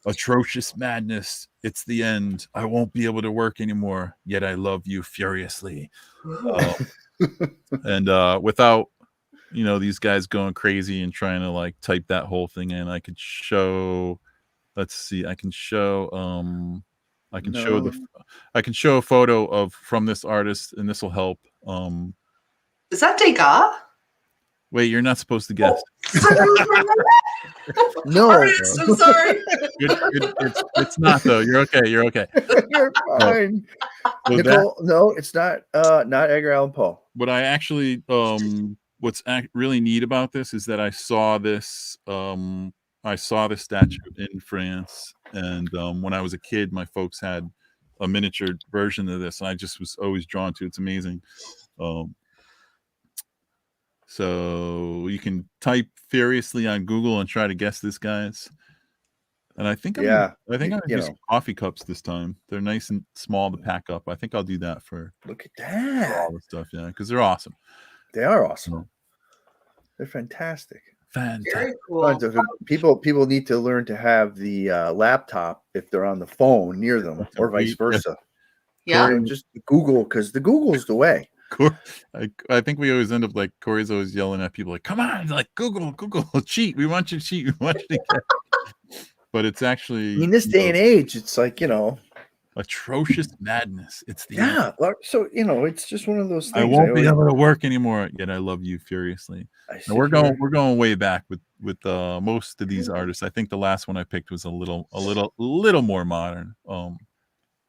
atrocious madness. It's the end. I won't be able to work anymore. Yet I love you furiously. And without these guys going crazy and trying to like type that whole thing in, I could show. Let's see. I can show. I can show a photo from this artist, and this will help. Is that Degas? Wait, you're not supposed to guess. No, artist, I'm sorry. It's not though. You're okay. You're fine. So Nicole, no, it's not. Not Edgar Allan Poe. What I actually, what's really neat about this is that I saw this. I saw the statue in France, and when I was a kid, my folks had a miniature version of this, and I just was always drawn to it. It's amazing. So you can type furiously on Google and try to guess this, guys. And I think I'm gonna do some coffee cups this time. They're nice and small to pack up. I think I'll do that for. Look at that. For all the stuff, yeah, because they're awesome. They are awesome. They're fantastic. Fantastic. Very cool. People need to learn to have the laptop if they're on the phone near them, or vice versa. Yeah. You know, just Google, because the Google's the way. I think we always end up like Corey's always yelling at people like, "Come on, like Google, cheat. We want you to cheat. We want you to get." But it's actually, I mean, this day and age, it's like, atrocious madness. It's the yeah. So it's just one of those things. I won't be able to work anymore. Yet I love you furiously. And we're going way back with most of these artists. I think the last one I picked was a little more modern.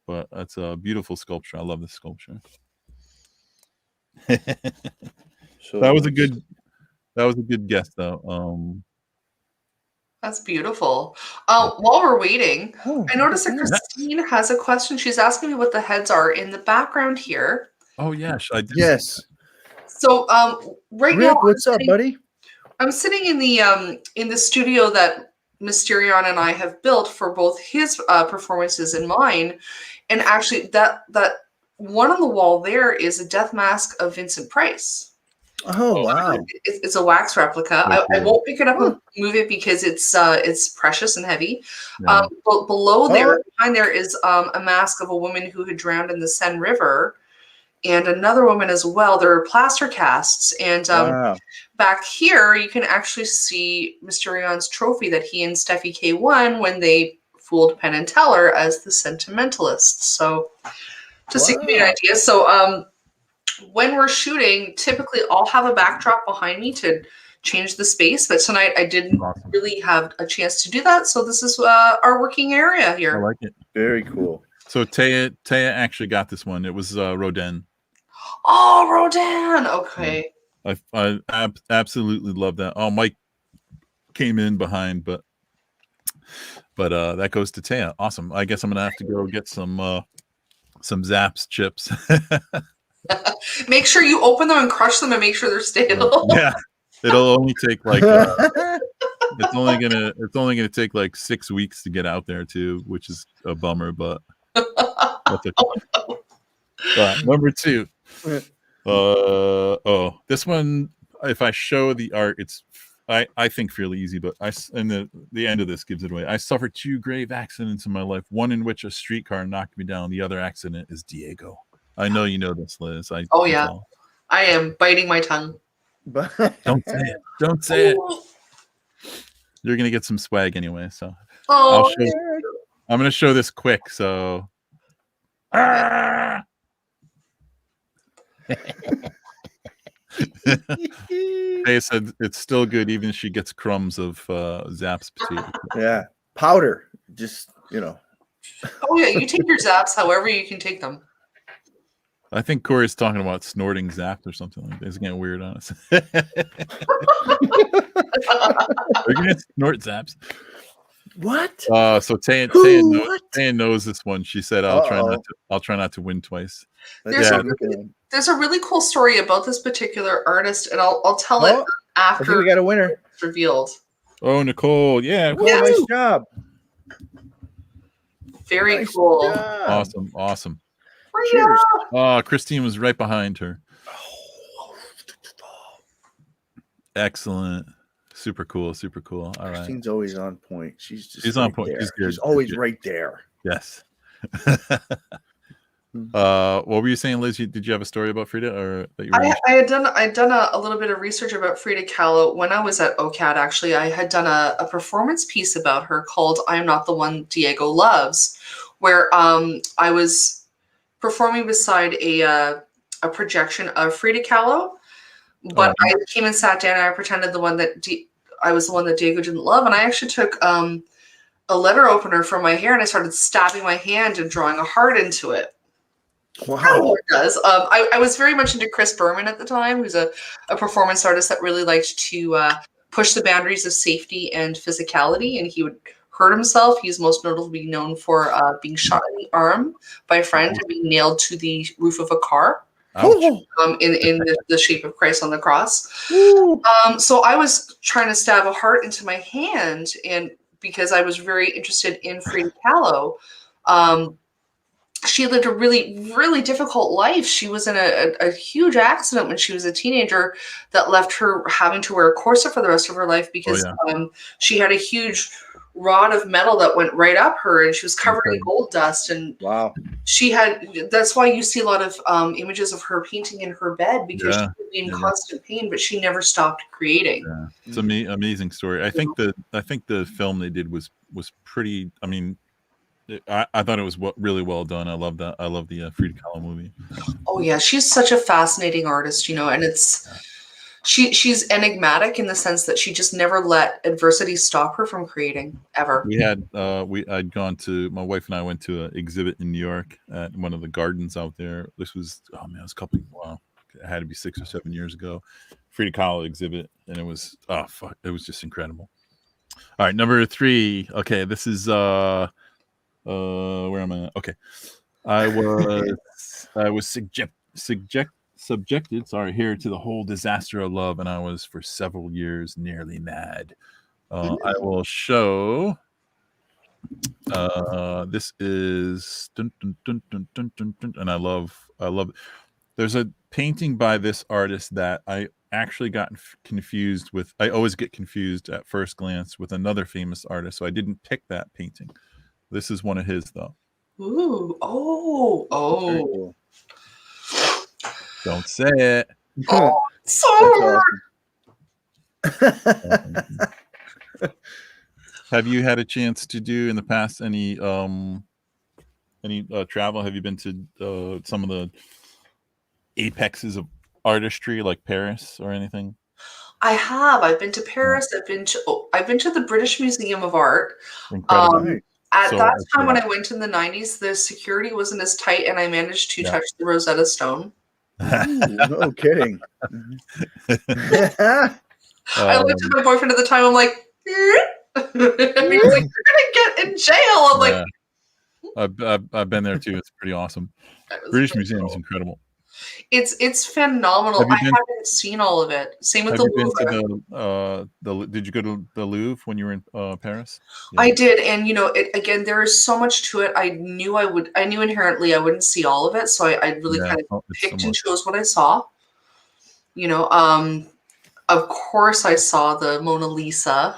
But that's a beautiful sculpture. I love this sculpture. So that was a good guess though. That's beautiful. While we're waiting, I noticed that Christine has a question. She's asking me what the heads are in the background here. Oh yes, I did. Yes. So right Rick, now, what's up, buddy? I'm sitting in the studio that Mysterion and I have built for both his performances and mine, and actually that one on the wall there is a death mask of Vincent Price. Oh wow! It's a wax replica. I won't pick it up and move it because it's precious and heavy. Yeah. But below there, behind there, is a mask of a woman who had drowned in the Seine River, and another woman as well. There are plaster casts, and back here you can actually see Mysterion's trophy that he and Steffi K won when they fooled Penn and Teller as the Sentimentalists. So just to give you an idea, so when we're shooting, typically I'll have a backdrop behind me to change the space, but tonight I didn't really have a chance to do that. So this is our working area here. I like it. Very cool. So Taya actually got this one. It was Rodin. Oh, Rodin. Okay. I absolutely love that. Oh, Mike came in behind, but that goes to Taya. Awesome. I guess I'm gonna have to go get some Zapp's chips. Make sure you open them and crush them and make sure they're stale. Yeah, it'll only take like it's only gonna take like 6 weeks to get out there too, which is a bummer, but that's okay. Number 2. This one, if I show the art, it's I think fairly easy, but and the end of this gives it away. I suffered 2 grave accidents in my life, one in which a streetcar knocked me down. The other accident is Diego. I know you know this, Liz. Yeah. I am biting my tongue. Don't say it. Don't say it. You're gonna get some swag anyway, so I'm gonna show this quick, so They said it's still good even if she gets crumbs of Zapp's potato. Yeah. Powder. Just Oh yeah, you take your Zaps however you can take them. I think Corey's talking about snorting Zaps or something like that. It's getting weird on us. We're gonna snort Zaps. What? So Taya knows this one. She said, "I'll try not to win twice." There's a really cool story about this particular artist, and I'll tell it after. I think we got a winner. It's revealed. Oh, Nicole! Yeah, nice job. Very cool. Job. Awesome. Cheers. Christine was right behind her. Excellent. Super cool. All right. Christine's always on point. She's on point. There. She's good. She's always right there. Yes. What were you saying, Liz? Did you have a story about Frida, or that you were I had done a little bit of research about Frida Kahlo when I was at OCAD. Actually, I had done a performance piece about her called "I Am Not the One Diego Loves," where I was performing beside a projection of Frida Kahlo, but I came and sat down and I pretended I was the one that Diego didn't love, and I actually took a letter opener from my hair and I started stabbing my hand and drawing a heart into it. Wow. It does. I was very much into Chris Berman at the time, who's a performance artist that really liked to push the boundaries of safety and physicality, and he would hurt himself. He's most notably known for being shot in the arm by a friend and being nailed to the roof of a car in the shape of Christ on the cross. So I was trying to stab a heart into my hand, and because I was very interested in Frida Kahlo, she lived a really, really difficult life. She was in a huge accident when she was a teenager that left her having to wear a corset for the rest of her life because she had a huge rod of metal that went right up her, and she was covered in gold dust. And wow, that's why you see a lot of images of her painting in her bed, because she would be in constant pain, but she never stopped creating. Yeah. It's an amazing story. I think the film they did was pretty. I mean, I thought it was really well done. I love that. I love the Frida Kahlo movie. Oh yeah, she's such a fascinating artist, and it's she's enigmatic in the sense that she just never let adversity stop her from creating ever. We had I'd gone to, my wife and I went to an exhibit in New York at one of the gardens out there. This was it was a couple. Wow, it had to be 6 or 7 years ago. Frida Kahlo exhibit, and it was it was just incredible. All right, number 3. Okay, this is where am I? Okay, I was subjected here to the whole disaster of love, and I was for several years nearly mad. I will show. This is dun, dun, dun, dun, dun, dun, dun, and I love it. There's a painting by this artist that I actually got confused with. I always get confused at first glance with another famous artist, so I didn't pick that painting. This is one of his, though. Ooh, oh. Don't say it. Oh, so Have you had a chance to do in the past any travel? Have you been to some of the apexes of artistry, like Paris or anything? I have. I've been to Paris. I've been to the British Museum of Art. Incredible. At that time, when I went in the 90s, the security wasn't as tight, and I managed to touch the Rosetta Stone. Ooh, no kidding. I looked at my boyfriend at the time. I'm like, and he was like, "You're gonna get in jail." I'm like, I've been there too. It's pretty awesome. British Museum is incredible. It's phenomenal. I haven't seen all of it. Same with the Louvre. Did you go to the Louvre when you were in Paris? Yeah. I did, and again, there is so much to it. I knew inherently I wouldn't see all of it, so I really kind of picked and chose what I saw. Of course, I saw the Mona Lisa.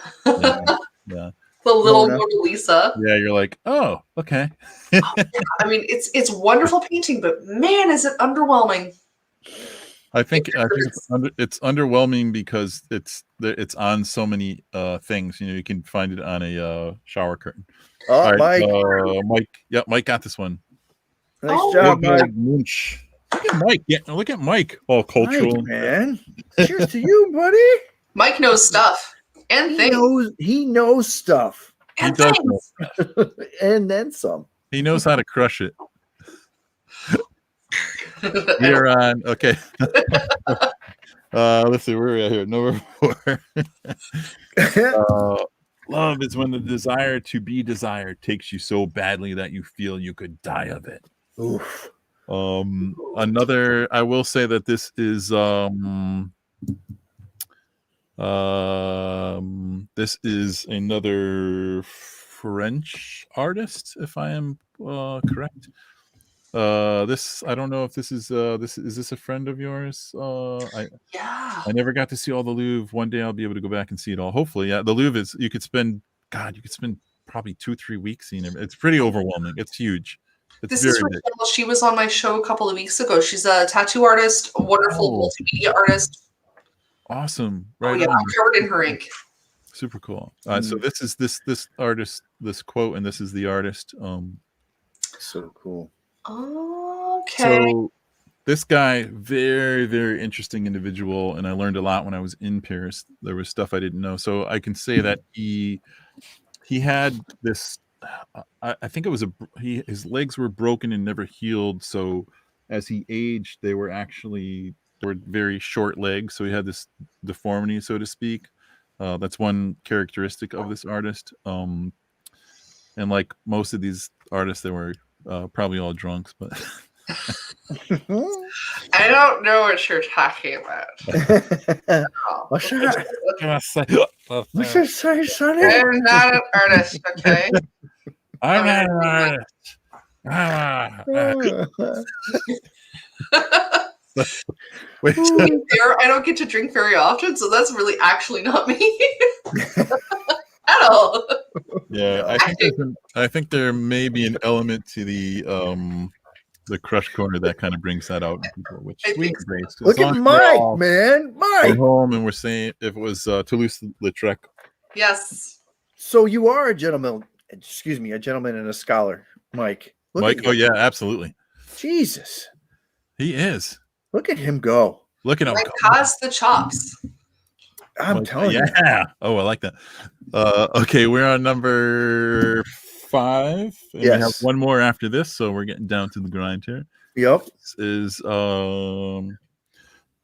Yeah. The little Mona Lisa. Yeah, you're like, oh, okay. I mean, it's wonderful painting, but man, is it underwhelming. I think it's underwhelming because it's on so many things. You can find it on a shower curtain. Oh, right, Mike. Mike. Yeah, Mike got this one. Nice job, Mike. Look at Mike. Yeah, look at Mike. All cultural, Mike, man. Cheers to you, buddy. Mike knows stuff. And he knows stuff. And does things. And then some. He knows how to crush it. We're on. Okay. Let's see. Where are we at here? Number 4. Love is when the desire to be desired takes you so badly that you feel you could die of it. Oof. Another. I will say that this is. This is another French artist, if I am correct. This, I don't know if this is this a friend of yours? I never got to see all the Louvre. One day I'll be able to go back and see it all. Hopefully, yeah. The Louvre is, you could spend probably 2-3 weeks seeing it. It's pretty overwhelming. It's huge. This is Rachel. She was on my show a couple of weeks ago. She's a tattoo artist, a wonderful multimedia artist. Awesome. Right. Oh yeah, I'm covered in her ink. Super cool. So this is this artist, this quote, and this is the artist. So cool. Okay. So this guy, very, very interesting individual, and I learned a lot when I was in Paris. There was stuff I didn't know. So I can say that he had this, I think it was his legs were broken and never healed. So as he aged, they were very short legs. So he had this deformity, so to speak. That's one characteristic of this artist. And like most of these artists, they were probably all drunks, but I don't know what you're talking about. What's that? What's that say, Sonny? I'm not an artist, okay? I'm not an artist. Wait, To be fair, I don't get to drink very often, so that's really actually not me at all. yeah, No. I think there may be an element to the crush corner that kind of brings that out in people, which I we think so. embrace. As Look long at as we're Mike, all man. go Mike. home and we're saying if it was Toulouse-Lautrec. Yes. So you are a gentleman. Excuse me, a gentleman and a scholar, Mike. Look Mike, at oh you. yeah, absolutely. Jesus. He is. Look at him go. Look at him Mike go. has the chops. I'm telling you. Yeah. Oh, I like that. Okay, we're on number 5. And we have Yes. one more after this, so we're getting down to the grind here. Yep. This is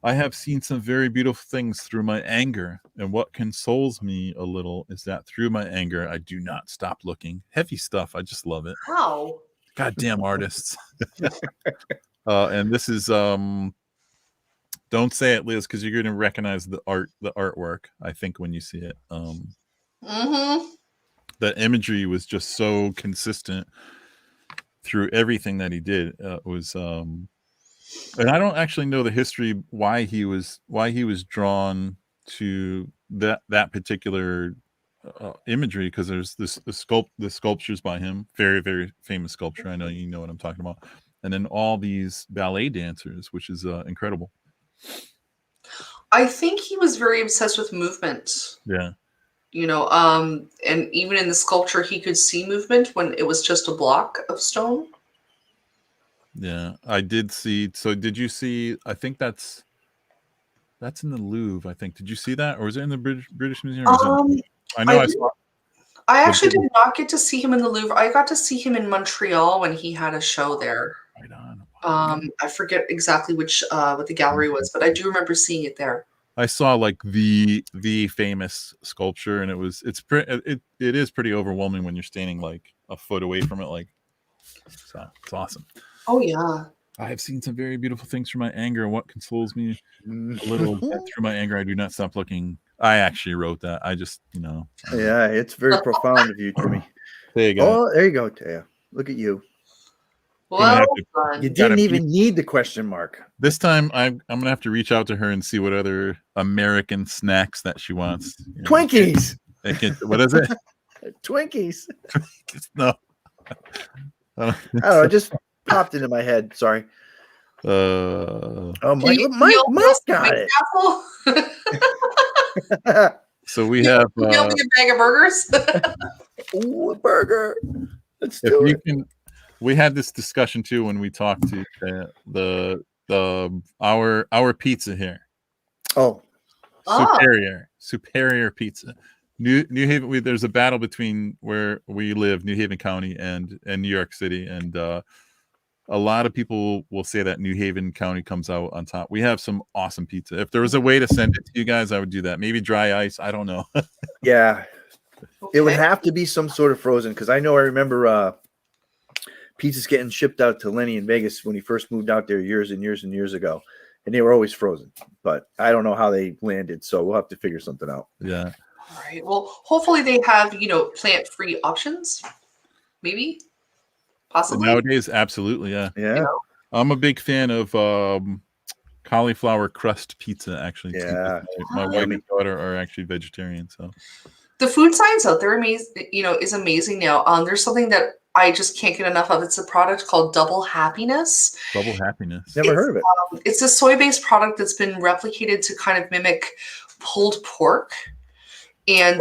I have seen some very beautiful things through my anger, and what consoles me a little is that through my anger I do not stop looking. Heavy stuff. I just love it. How? Goddamn artists. And this is don't say it, Liz, because you're going to recognize the artwork, I think, when you see it. The imagery was just so consistent through everything that he did. Was and I don't actually know the history why he was drawn to that particular imagery, because there's the sculptures by him, very, very famous sculpture. I know you know what I'm talking about. And then all these ballet dancers, which is incredible. I think he was very obsessed with movement. Yeah. You know, and even in the sculpture, he could see movement when it was just a block of stone. Yeah, I did see. So did you see? I think that's in the Louvre. I think. Did you see that, or was it in the British Museum? I know I saw. I actually did not get to see him in the Louvre. I got to see him in Montreal when he had a show there. Right on. I forget exactly which what the gallery was, but I do remember seeing it there. I saw like the famous sculpture, and it is pretty overwhelming when you're standing like a foot away from it. Like, so it's awesome. Oh yeah. I have seen some very beautiful things from my anger, and what consoles me a little through my anger I do not stop looking. I actually wrote that. I just, Yeah, it's very profound of you, Jimmy. There you go. Oh, there you go, Taya. Look at you. Well, you didn't even need the question mark. This time, I'm gonna have to reach out to her and see what other American snacks that she wants. Twinkies. What is it? Twinkies. No. I don't know. It just popped into my head. Sorry. Oh, Mike got it. So we have a bag of burgers. Ooh, a burger. Let's do it. We had this discussion too when we talked to our pizza here. Oh, Superior Pizza. New Haven. There's a battle between where we live, New Haven County, and New York City, and a lot of people will say that New Haven County comes out on top. We have some awesome pizza. If there was a way to send it to you guys, I would do that. Maybe dry ice. I don't know. Yeah, okay. It would have to be some sort of frozen, because I remember pizzas getting shipped out to Lenny in Vegas when he first moved out there years and years and years ago, and they were always frozen. But I don't know how they landed, so we'll have to figure something out. Yeah. All right. Well, hopefully they have, plant-free options. Maybe. Possibly. Nowadays, absolutely, yeah. Yeah. I'm a big fan of cauliflower crust pizza, actually. Yeah. My wife and daughter are actually vegetarian, so. The food science out there is amazing now. There's something that I just can't get enough of. It's a product called Double Happiness. Double Happiness. Never heard of it. It's a soy-based product that's been replicated to kind of mimic pulled pork. And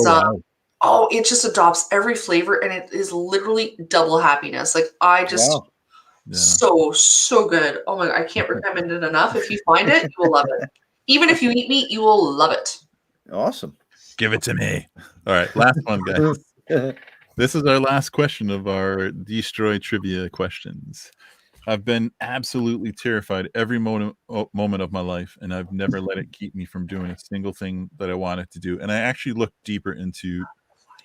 it just adopts every flavor, and it is literally double happiness. Like, I just so good. Oh my God, I can't recommend it enough. If you find it, you will love it. Even if you eat meat, you will love it. Awesome. Give it to me. All right, last one, guys. This is our last question of our Destroy Trivia questions. I've been absolutely terrified every moment of my life, and I've never let it keep me from doing a single thing that I wanted to do. And I actually looked deeper into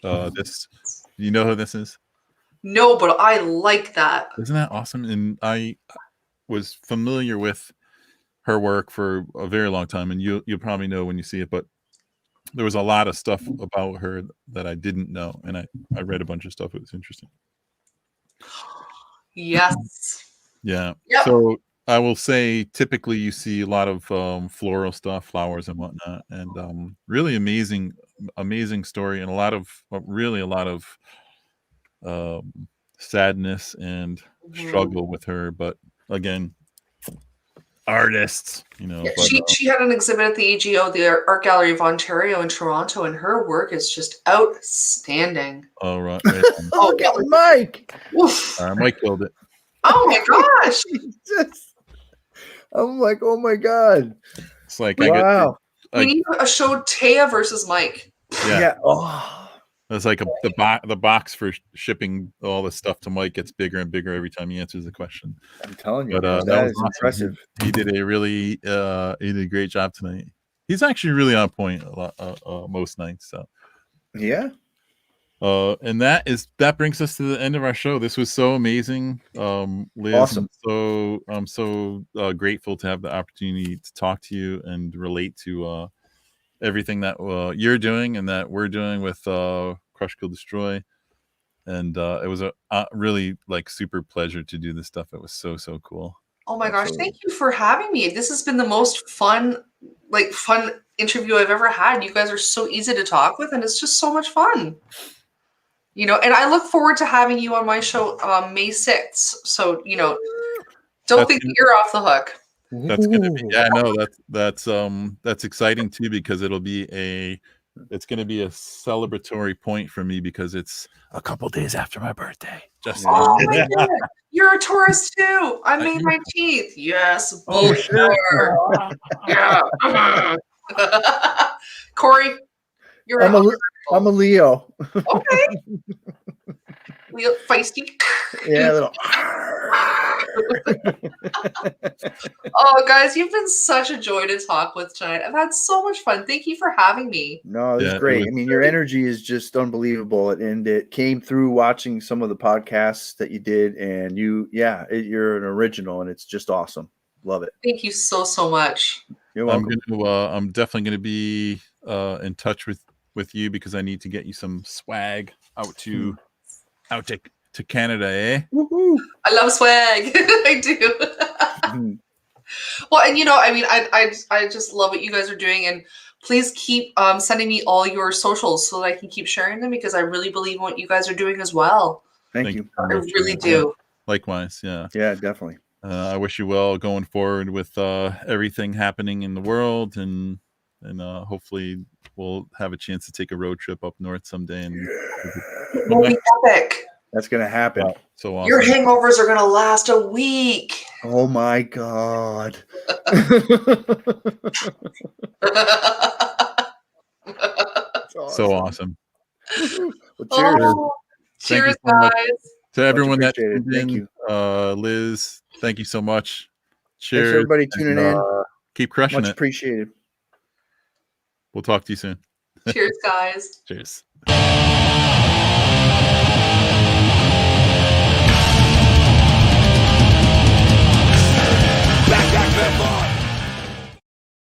this. You know who this is? No, but I like that. Isn't that awesome? And I was familiar with her work for a very long time, and you'll probably know when you see it, but there was a lot of stuff about her that I didn't know, and I read a bunch of stuff. It was interesting. Yes. Yeah. Yep. So I will say, typically you see a lot of floral stuff, flowers and whatnot, and really amazing story, and a lot of sadness and struggle with her. But again, artists, Yeah, But, she had an exhibit at the AGO, the Art Gallery of Ontario in Toronto, and her work is just outstanding. oh right. Oh, look at Mike. Oof. Mike killed it. Oh my gosh. Jesus. I'm like, oh my god. It's like Wow. We need a show Taya versus Mike. Yeah. Oh. It's like the box for shipping all the stuff to Mike gets bigger and bigger every time he answers the question. I'm telling you, But that was is awesome. impressive. He did he did a great job tonight. He's actually really on point most nights. So yeah. And that brings us to the end of our show. This was so amazing, Liz. Awesome. I'm so grateful to have the opportunity to talk to you and relate to everything that you're doing and that we're doing with Crush, Kill, Destroy. And it was a really super pleasure to do this stuff. It was so cool. Oh my gosh, thank you for having me. This has been the most fun interview I've ever had. You guys are so easy to talk with, and it's just so much fun. And I look forward to having you on my show May 6th. So, don't think you're off the hook. That's gonna be that's exciting too, because it's gonna be a celebratory point for me, because it's a couple days after my birthday. Oh my god, you're a Taurus too. I'm May 19th. Yes. Oh sure. Yeah. Corey, I'm a Leo. Okay. Leo, feisty. Yeah. Oh, guys, you've been such a joy to talk with tonight. I've had so much fun. Thank you for having me. No, this is great. I mean, your energy is just unbelievable, and it came through watching some of the podcasts that you did, and you're an original, and it's just awesome. Love it. Thank you so much. You're welcome. I'm definitely going to be in touch with you, because I need to get you some swag out to Canada, eh? Woohoo. I love swag. I do. Well, and I just love what you guys are doing, and please keep sending me all your socials so that I can keep sharing them, because I really believe in what you guys are doing as well. Thank you. I really do. Likewise, yeah. Yeah, definitely. I wish you well going forward with everything happening in the world, and hopefully we'll have a chance to take a road trip up north someday. And it will be epic. That's gonna happen. So awesome. Your hangovers are gonna last a week. Oh my god. So awesome. Well, cheers. Cheers, guys. To everyone that tuned in, thank you. Liz, thank you so much. Thanks Cheers. everybody tuning in. Keep crushing Much it. appreciated. We'll talk to you soon. Cheers, guys. Cheers.